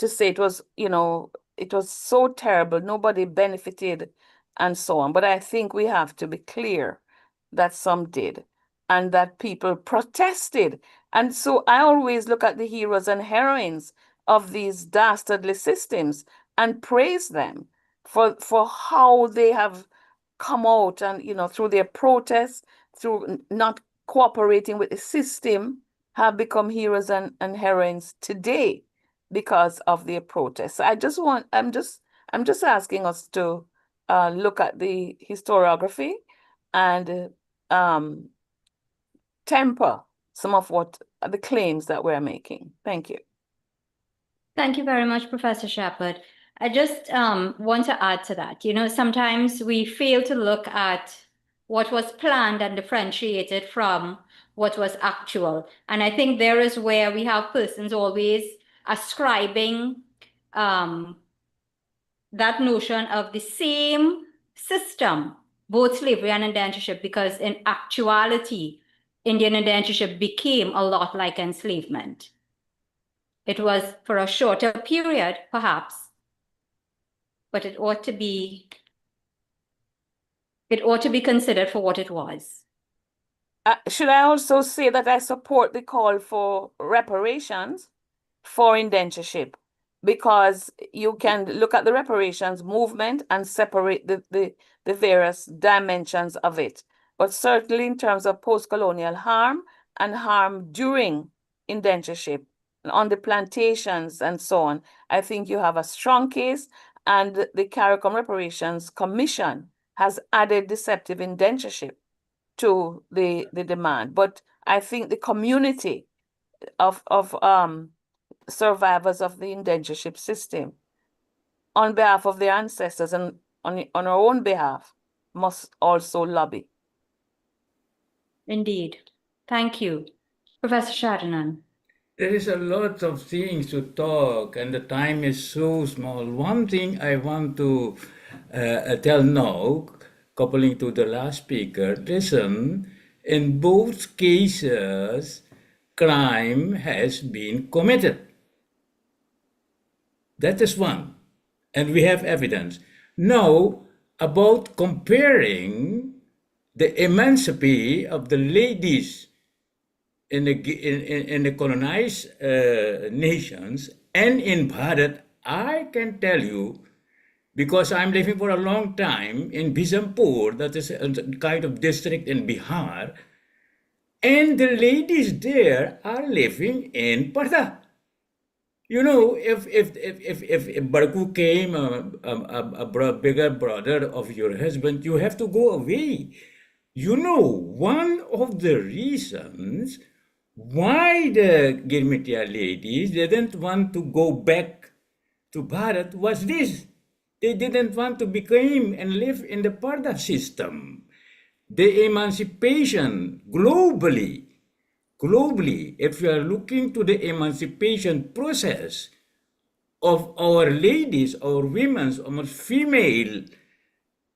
say it was, it was so terrible, nobody benefited, and so on. But I think we have to be clear that some did, and that people protested. And so I always look at the heroes and heroines of these dastardly systems and praise them for how they have come out and, through their protests, through not cooperating with the system, have become heroes and heroines today because of their protests. I'm just asking us to look at the historiography and temper some of what the claims that we're making. Thank you. Thank you very much, Professor Shepherd. I just want to add to that. Sometimes we fail to look at what was planned and differentiated from what was actual. And I think there is where we have persons always ascribing that notion of the same system, both slavery and indentureship, because in actuality, Indian indentureship became a lot like enslavement. It was for a shorter period, perhaps, but it ought to be considered for what it was. Should I also say that I support the call for reparations for indentureship? Because you can look at the reparations movement and separate the various dimensions of it. But certainly in terms of post-colonial harm and harm during indentureship, on the plantations and so on, I think you have a strong case, and the CARICOM Reparations Commission has added deceptive indentureship to the demand. But I think the community of survivors of the indentureship system, on behalf of their ancestors and on our own behalf, must also lobby. Indeed. Thank you. Professor Shadanan. There is a lot of things to talk, and the time is so small. One thing I want to tell now, coupling to the last speaker, listen, in both cases, crime has been committed. That is one, and we have evidence. Now, about comparing the emancipation of the ladies in the colonized nations and in Bharat, I can tell you, because I'm living for a long time in Bijampur, that is a kind of district in Bihar, and the ladies there are living in Parda. You know, if Barku came, bigger brother of your husband, you have to go away. You know, one of the reasons why the Girmitia ladies didn't want to go back to Bharat was this. They didn't want to become and live in the Parda system. The emancipation globally, if you are looking to the emancipation process of our ladies, our women, almost female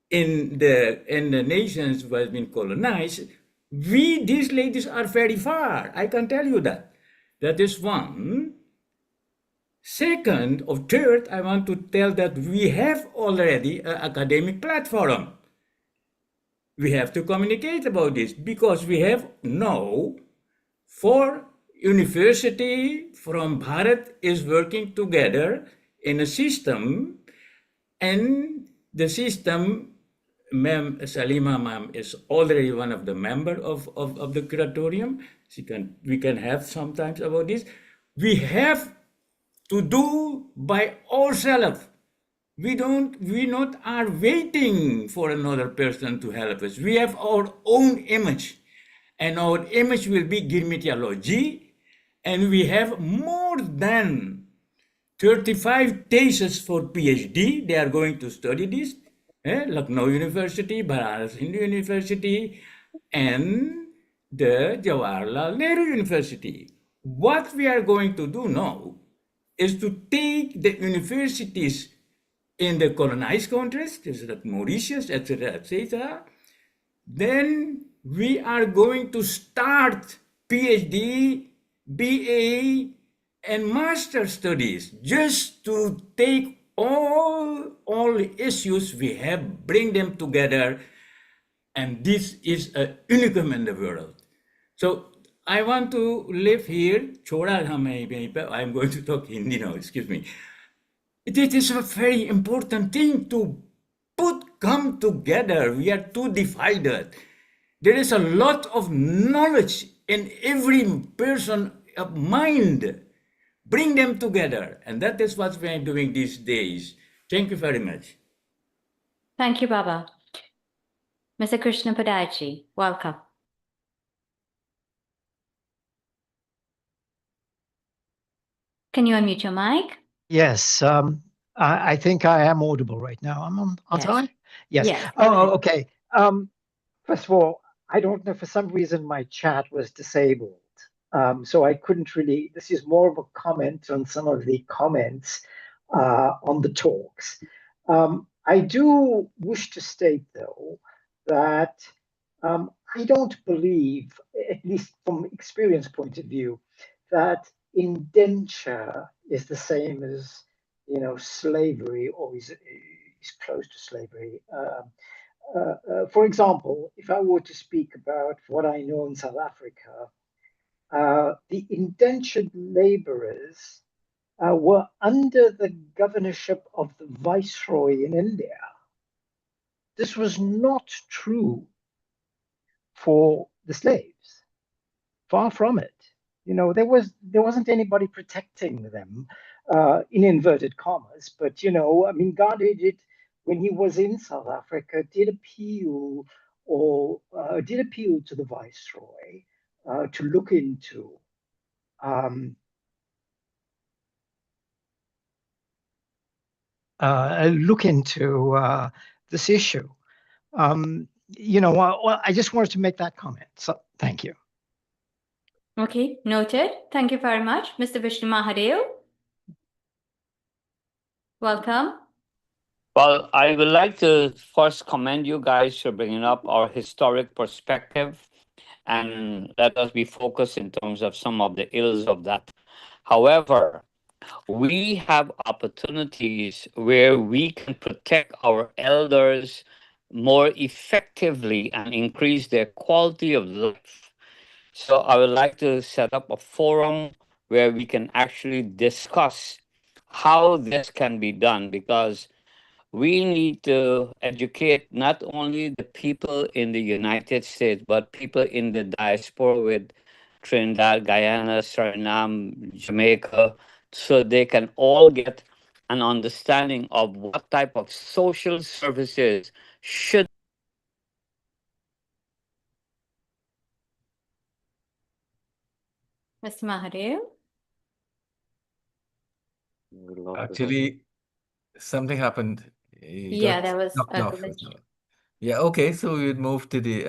in the nations who has been colonized, these ladies are very far. I can tell you that. That is one. Second or third, I want to tell that we have already an academic platform. We have to communicate about this because we have now 4 university from Bharat is working together in a system, and the system, Ma'am Salima ma'am is already one of the member of the curatorium. We can have sometimes about this. We have to do by ourselves. We not are waiting for another person to help us. We have our own image, and our image will be Girmitiology, and we have more than 35 theses for PhD. They are going to study this. Lucknow University, Banaras Hindu University, and the Jawaharlal Nehru University. What we are going to do now is to take the universities in the colonized countries, like Mauritius, etc., etc. Then we are going to start PhD, BA, and master studies just to take all issues we have, bring them together, and this is a unicum in the world. So I want to live here. I'm going to talk Hindi now, excuse me. It is a very important thing to come together. We are too divided. There is a lot of knowledge in every person of mind. Bring them together. And that is what we are doing these days. Thank you very much. Thank you, Baba. Mr. Krishna Padachi, welcome. Can you unmute your mic? Yes, I think I am audible right now. Aren't Yes. I? Yes. Yes. Oh, okay. First of all, I don't know, for some reason my chat was disabled. So I couldn't really, this is more of a comment on some of the comments on the talks. I do wish to state, though, that I don't believe, at least from experience point of view, that indenture is the same as, slavery, or is close to slavery. For example, if I were to speak about what I know in South Africa, the indentured laborers were under the governorship of the viceroy in India. This was not true for the slaves. Far from it. There wasn't anybody protecting them, in inverted commas. But Gandhi did, when he was in South Africa, did appeal to the viceroy to look into this issue. Well, I just wanted to make that comment. So thank you. Okay, noted. Thank you very much. Mr. Vishnu Mahadev, welcome. Well, I would like to first commend you guys for bringing up our historic perspective and let us be focused in terms of some of the ills of that. However, we have opportunities where we can protect our elders more effectively and increase their quality of life. So I would like to set up a forum where we can actually discuss how this can be done, because we need to educate not only the people in the United States, but people in the diaspora with Trinidad, Guyana, Suriname, Jamaica, so they can all get an understanding of what type of social services should. Mr. Mahadev? Actually, something happened. He Yeah, got there was knocked a off. glitch. Yeah, okay, so we'd move to the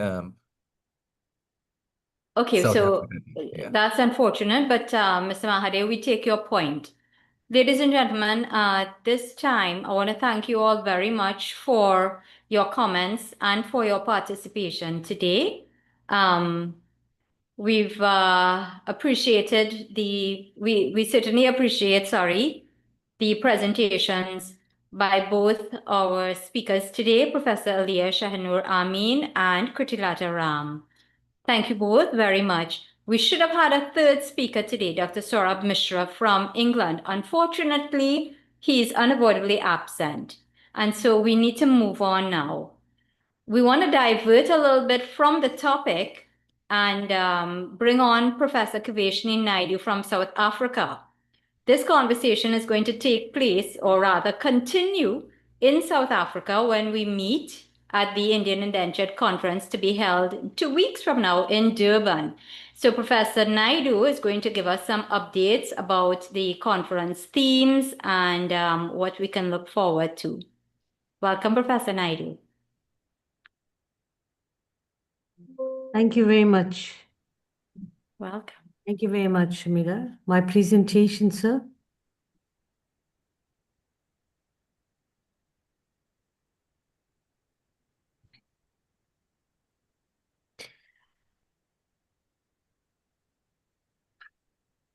Okay, South so African. Yeah. that's unfortunate, but Mr. Mahadev, we take your point. Ladies and gentlemen, this time I want to thank you all very much for your comments and for your participation today. We've appreciated we certainly appreciate, the presentations by both our speakers today, Professor Aliyah Shahanur Amin and Kutilata Ram. Thank you both very much. We should have had a third speaker today, Dr. Saurabh Mishra from England. Unfortunately, he is unavoidably absent. And so we need to move on now. We want to divert a little bit from the topic and bring on Professor Kaveshni Naidu from South Africa. This conversation is going to take place, or rather continue, in South Africa when we meet at the Indian Indentured Conference to be held 2 weeks from now in Durban. So Professor Naidu is going to give us some updates about the conference themes and what we can look forward to. Welcome, Professor Naidu. Thank you very much. Welcome. Thank you very much, Shamila. My presentation, sir.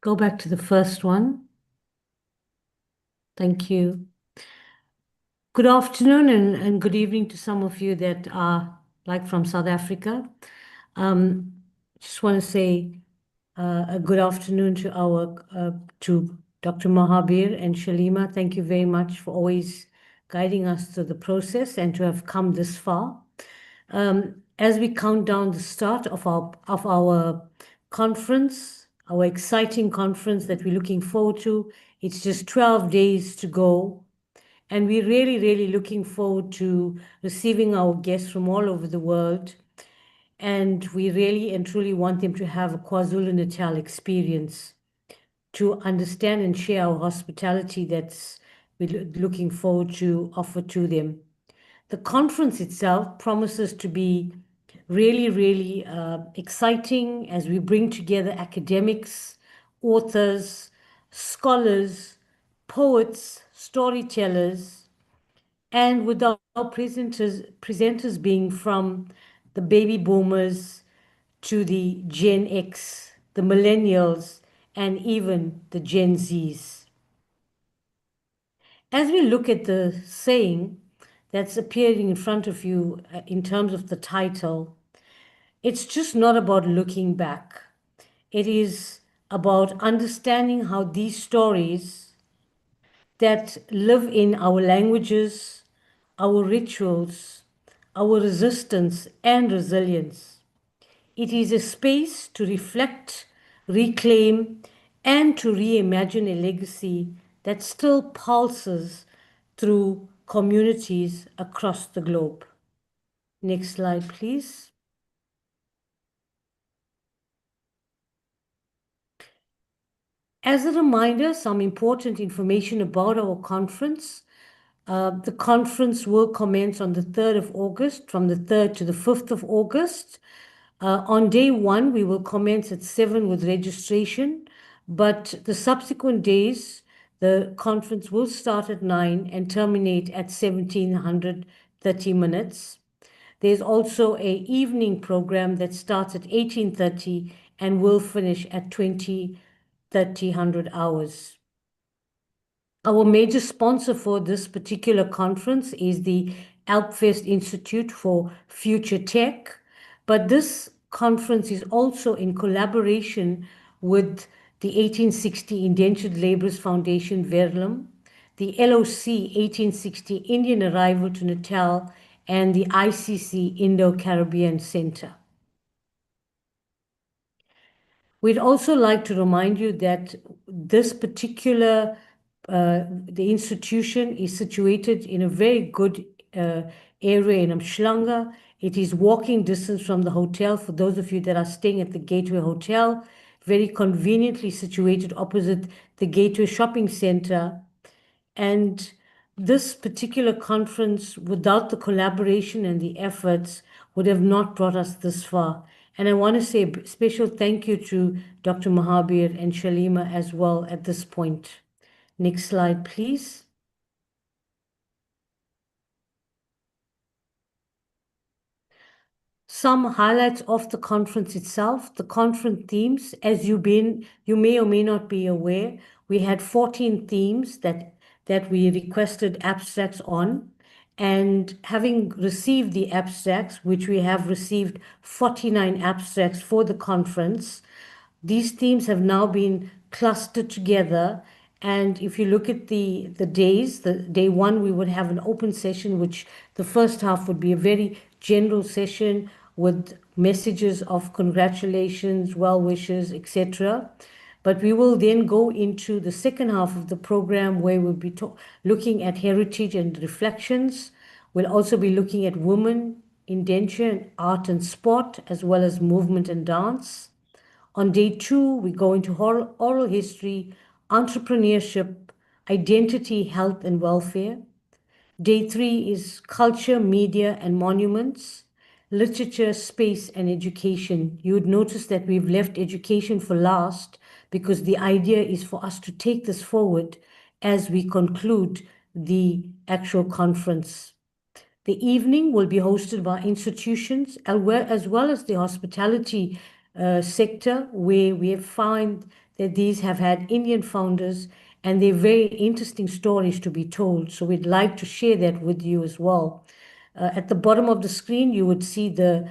Go back to the first one. Thank you. Good afternoon and good evening to some of you that are like from South Africa. Just want to say a good afternoon to to Dr. Mahabir and Shalima. Thank you very much for always guiding us through the process and to have come this far. As we count down the start of our conference, our exciting conference that we're looking forward to, it's just 12 days to go. And we're really, really looking forward to receiving our guests from all over the world. And we really and truly want them to have a KwaZulu-Natal experience, to understand and share our hospitality that's we're looking forward to offer to them. The conference itself promises to be really, really exciting as we bring together academics, authors, scholars, poets, storytellers, and with our presenters being from the baby boomers to the Gen X, the millennials, and even the Gen Zs. As we look at the saying that's appearing in front of you in terms of the title, it's just not about looking back. It is about understanding how these stories that live in our languages, our rituals, our resistance and resilience. It is a space to reflect, reclaim, and to reimagine a legacy that still pulses through communities across the globe. Next slide, please. As a reminder, some important information about our conference. The conference will commence on the 3rd of August, from the 3rd to the 5th of August. On day one, we will commence at 7 with registration, but the subsequent days, the conference will start at 9 and terminate at 17:30 minutes. There's also an evening program that starts at 18:30 and will finish at 20:30 hours. Our major sponsor for this particular conference is the Alpfest Institute for Future Tech, but this conference is also in collaboration with the 1860 Indentured Laborers Foundation, Verulam, the LOC 1860 Indian Arrival to Natal, and the ICC Indo-Caribbean Center. We'd also like to remind you that this particular, the institution is situated in a very good area in Umhlanga. It is walking distance from the hotel for those of you that are staying at the Gateway Hotel, very conveniently situated opposite the Gateway Shopping Center. And this particular conference, without the collaboration and the efforts, would have not brought us this far. And I want to say a special thank you to Dr. Mahabir and Shalima as well at this point. Next slide, please. Some highlights of the conference itself. The conference themes, as you may or may not be aware, we had 14 themes that we requested abstracts on. And having received the abstracts, which we have received 49 abstracts for the conference, these themes have now been clustered together. And if you look at the days, the day one, we would have an open session, which the first half would be a very general session with messages of congratulations, well wishes, etc. But we will then go into the second half of the program where we'll be looking at heritage and reflections. We'll also be looking at women, indenture, and art and sport, as well as movement and dance. On day two, we go into oral history, entrepreneurship, identity, health, and welfare. Day three is culture, media, and monuments, literature, space, and education. You would notice that we've left education for last because the idea is for us to take this forward as we conclude the actual conference. The evening will be hosted by institutions as well as the hospitality sector, where we have found that these have had Indian founders and they're very interesting stories to be told. So we'd like to share that with you as well. At the bottom of the screen, you would see the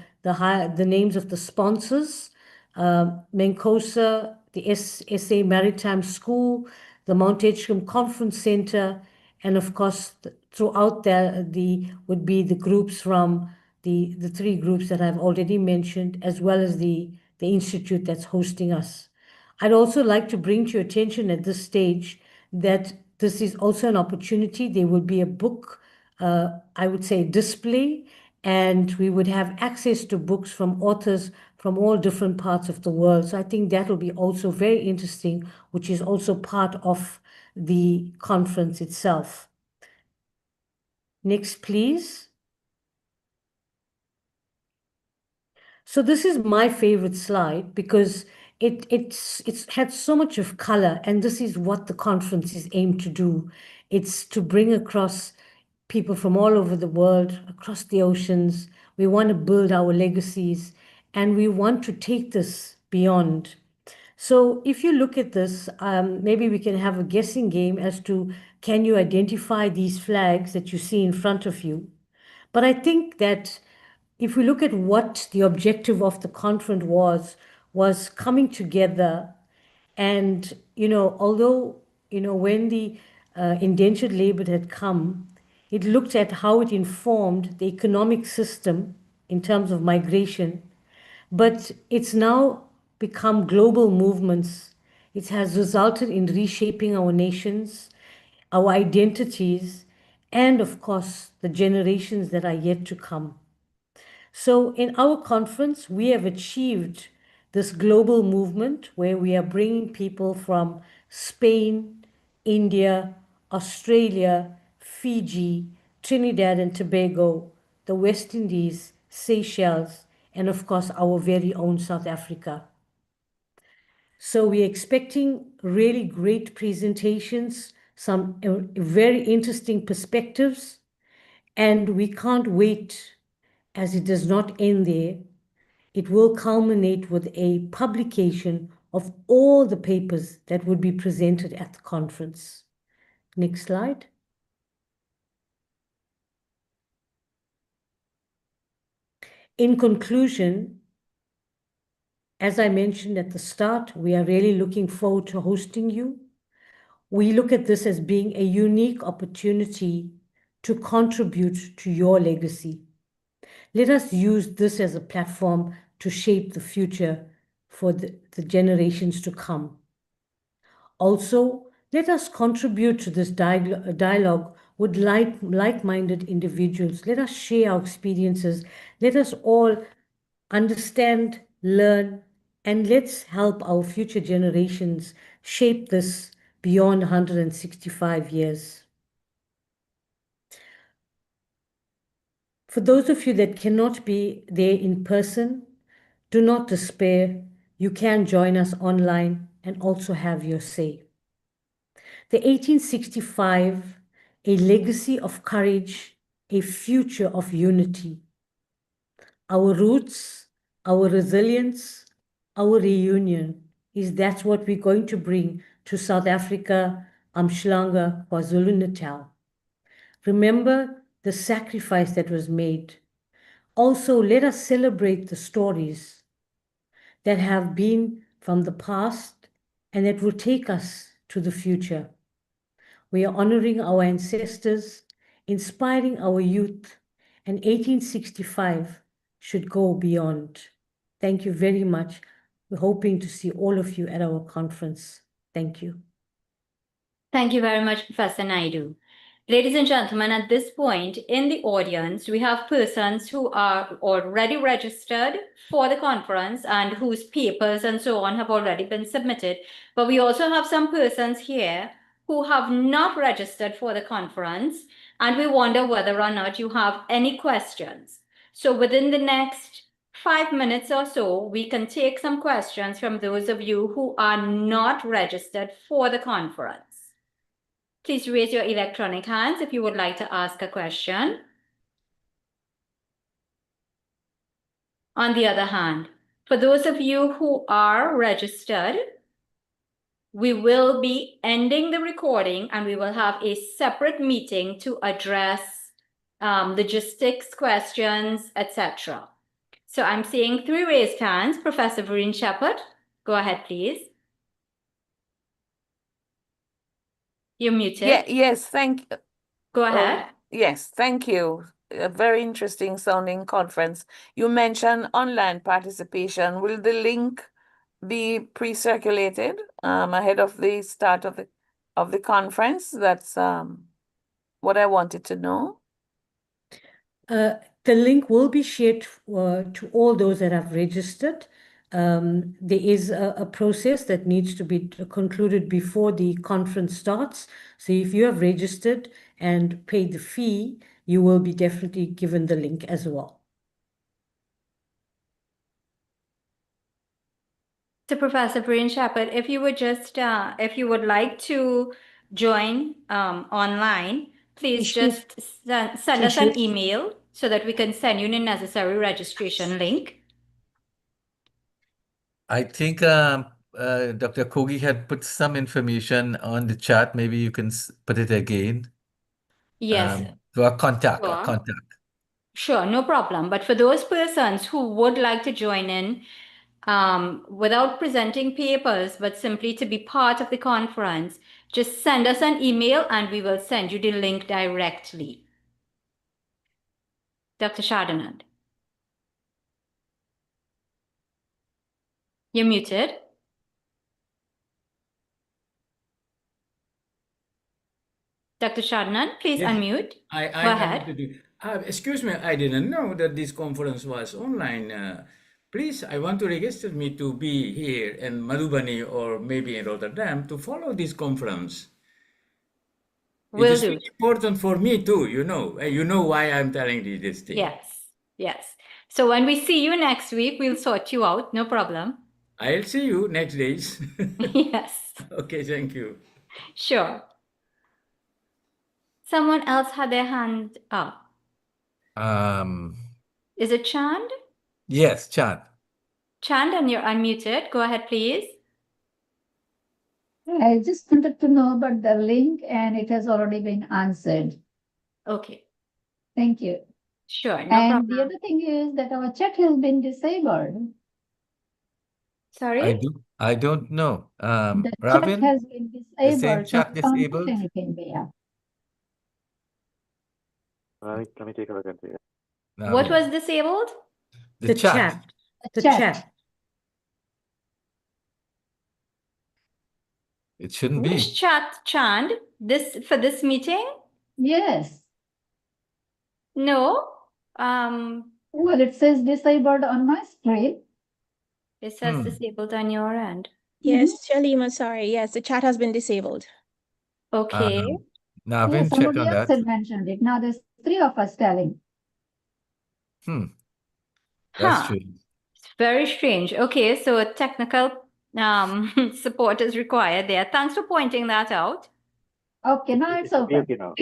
names of the sponsors: Menkosa, the SA Maritime School, the Mount Edgecombe Conference Center, and of course, throughout the would be the groups from the three groups that I've already mentioned, as well as the institute that's hosting us. I'd also like to bring to your attention at this stage that this is also an opportunity. There will be a book, I would say, display, and we would have access to books from authors from all different parts of the world. So I think that will be also very interesting, which is also part of the conference itself. Next, please. So this is my favorite slide because it's had so much of color, and this is what the conference is aimed to do. It's to bring across people from all over the world, across the oceans. We want to build our legacies, and we want to take this beyond. So if you look at this, maybe we can have a guessing game as to, can you identify these flags that you see in front of you? But I think that if we look at what the objective of the conference was coming together. And, although, when the indentured labor had come, it looked at how it informed the economic system in terms of migration, but it's now become global movements. It has resulted in reshaping our nations, our identities, and of course, the generations that are yet to come. So in our conference, we have achieved this global movement where we are bringing people from Spain, India, Australia, Fiji, Trinidad and Tobago, the West Indies, Seychelles, and of course, our very own South Africa. So we're expecting really great presentations, some very interesting perspectives, and we can't wait, as it does not end there. It will culminate with a publication of all the papers that would be presented at the conference. Next slide. In conclusion, as I mentioned at the start, we are really looking forward to hosting you. We look at this as being a unique opportunity to contribute to your legacy. Let us use this as a platform to shape the future for the generations to come. Also, let us contribute to this dialogue with like-minded individuals. Let us share our experiences. Let us all understand, learn, and let's help our future generations shape this beyond 165 years. For those of you that cannot be there in person, do not despair. You can join us online and also have your say. The 1865, a legacy of courage, a future of unity. Our roots, our resilience, our reunion that's what we're going to bring to South Africa, Umhlanga, KwaZulu-Natal. Remember the sacrifice that was made. Also, let us celebrate the stories that have been from the past and that will take us to the future. We are honoring our ancestors, inspiring our youth, and 1865 should go beyond. Thank you very much. We're hoping to see all of you at our conference. Thank you. Thank you very much, Professor Naidu. Ladies and gentlemen, at this point in the audience, we have persons who are already registered for the conference and whose papers and so on have already been submitted. But we also have some persons here who have not registered for the conference, and we wonder whether or not you have any questions. So within the next 5 minutes or so, we can take some questions from those of you who are not registered for the conference. Please raise your electronic hands if you would like to ask a question. On the other hand, for those of you who are registered, we will be ending the recording and we will have a separate meeting to address logistics questions, etc. So I'm seeing 3 raised hands. Professor Vereen Shepherd, go ahead, please. You're muted. Yes, thank you. Go ahead. Yes, thank you. A very interesting sounding conference. You mentioned online participation. Will the link be pre-circulated ahead of the start of the conference? That's what I wanted to know. The link will be shared to all those that have registered. There is a process that needs to be concluded before the conference starts. So if you have registered and paid the fee, you will be definitely given the link as well. So Professor Vereen Shepherd, if you would just, if you would like to join online, please just send us an email so that we can send you the necessary registration link. I think Dr. Kogi had put some information on the chat. Maybe you can put it again. Yes. To our contact. Sure, no problem. But for those persons who would like to join in without presenting papers, but simply to be part of the conference, just send us an email and we will send you the link directly. Dr. Shardanand. You're muted. Dr. Shardanand, please unmute. Go ahead. Excuse me, I didn't know that this conference was online. Please, I want to register me to be here in Madhubani or maybe in Rotterdam to follow this conference. It is really important for me too, you know. You know why I'm telling you this thing. Yes. So when we see you next week, we'll sort you out, no problem. I'll see you next days. Yes. Okay, thank you. Sure. Someone else had their hand up. Is it Chand? Yes, Chand. Chand, and you're unmuted. Go ahead, please. I just wanted to know about the link, and it has already been answered. Okay. Thank you. Sure, no problem. And the other thing is that our chat has been disabled. Sorry? I don't know. The Ravin, chat has been disabled. the same chat so I can't disabled? put anything there. Let me take a look at it. What was disabled? The chat. The chat. It shouldn't Which be. chat, Chand? For this meeting? Yes. No. Well, it says disabled on my screen. It says Hmm. disabled on your end. Yes, Shalima, sorry. Yes, the chat has been disabled. Okay. Navin, Yes, check somebody on else that. had mentioned it. Now there's three of us telling. That's Huh. true. It's very strange. Okay, so technical support is required there. Thanks for pointing that out. Okay, now it's open. Check now.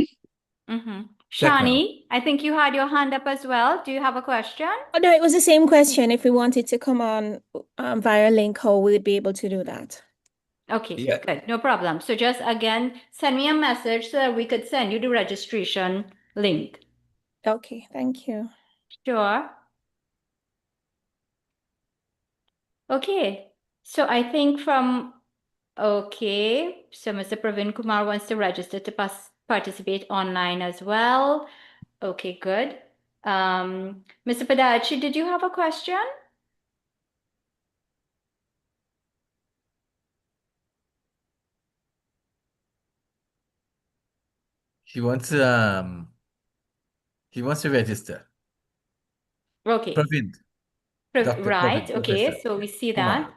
Shani, I think you had your hand up as well. Do you have a question? Oh, no, it was the same question. If we wanted to come on via link, how we would be able to do that? Okay, Yeah. good. No problem. So just again, send me a message so that we could send you the registration link. Okay, thank you. Sure. Okay. So I think okay. So Mr. Praveen Kumar wants to register to participate online as well. Okay, good. Mr. Padachi, did you have a question? He wants to register. Okay. Praveen. Dr. Right. Praveen, Okay. Professor So we see Kumar. that.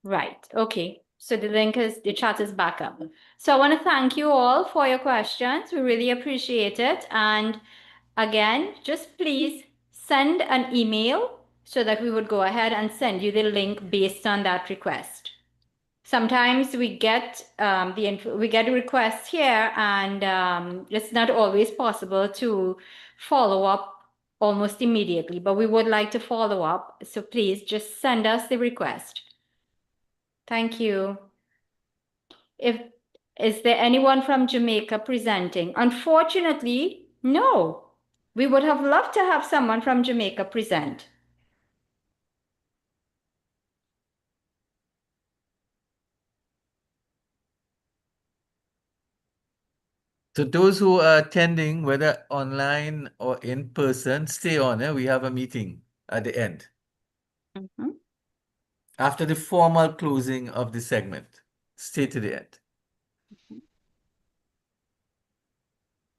Right. Okay. So the chat is back up. So I want to thank you all for your questions. We really appreciate it. And again, just please send an email so that we would go ahead and send you the link based on that request. Sometimes we get a request here, and it's not always possible to follow up almost immediately, but we would like to follow up. So please just send us the request. Thank you. Is there anyone from Jamaica presenting? Unfortunately, no. We would have loved to have someone from Jamaica present. So those who are attending, whether online or in person, stay on. We have a meeting at the end. After the formal closing of the segment. Stay to the end.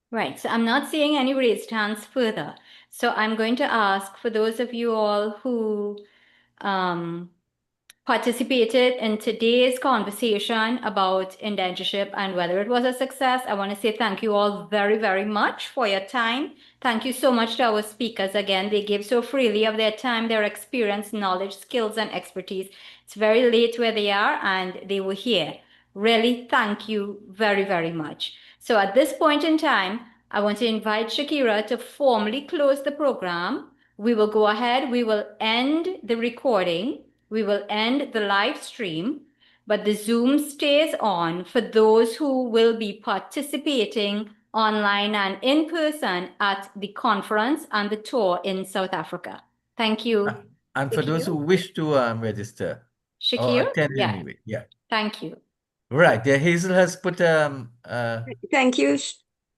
Right, so I'm not seeing any raised hands further. So I'm going to ask for those of you all who participated in today's conversation about indentureship and whether it was a success. I want to say thank you all very, very much for your time. Thank you so much to our speakers. Again, they gave so freely of their time, their experience, knowledge, skills, and expertise. It's very late where they are, and they were here. Really, thank you very, very much. So at this point in time, I want to invite Shakira to formally close the program. We will go ahead, we will end the recording. We will end the live stream, but the Zoom stays on for those who will be participating online and in person at the conference and the tour in South Africa. Thank you. And for those who wish to register or Shakir? attend Yeah. anyway. Yeah. Thank you. Right. There, Hazel has put Thank you.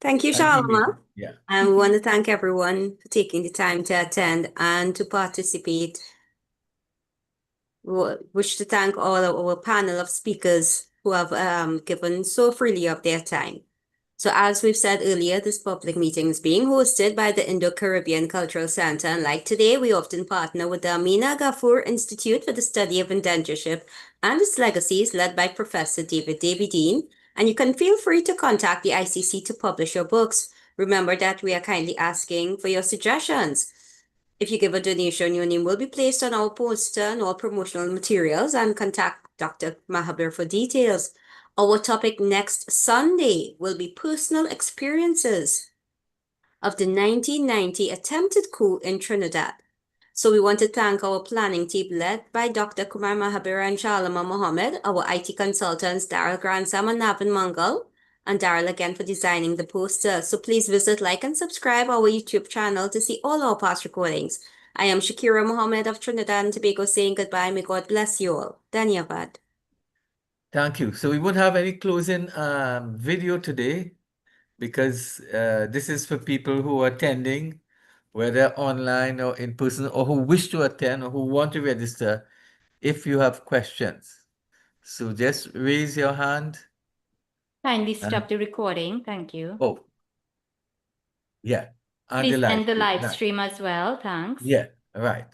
Thank you, an email. Shalma. Yeah. And we want to thank everyone for taking the time to attend and to participate. We wish to thank all of our panel of speakers who have given so freely of their time. So as we've said earlier, this public meeting is being hosted by the Indo-Caribbean Cultural Center. And like today, we often partner with the Amina Ghafoor Institute for the Study of Indentureship and its legacies, led by Professor David Dean. And you can feel free to contact the ICC to publish your books. Remember that we are kindly asking for your suggestions. If you give a donation, your name will be placed on our poster and all promotional materials, and contact Dr. Mahabir for details. Our topic next Sunday will be personal experiences of the 1990 attempted coup in Trinidad. So we want to thank our planning team led by Dr. Kumar Mahabir and Shalama Mohammed, our IT consultants Daryl Gransam and Navin Mangal, and Daryl again for designing the poster. So please visit, like, and subscribe our YouTube channel to see all our past recordings. I am Shakira Mohammed of Trinidad and Tobago saying goodbye. May God bless you all. Dhanyavad. Thank you. So we won't have any closing video today because this is for people who are attending, whether online or in person, or who wish to attend or who want to register if you have questions. So just raise your hand. Kindly And- stop the recording. Thank you. Oh, yeah. And Please the live end the stream. live Right. stream as well. Thanks. Yeah, right.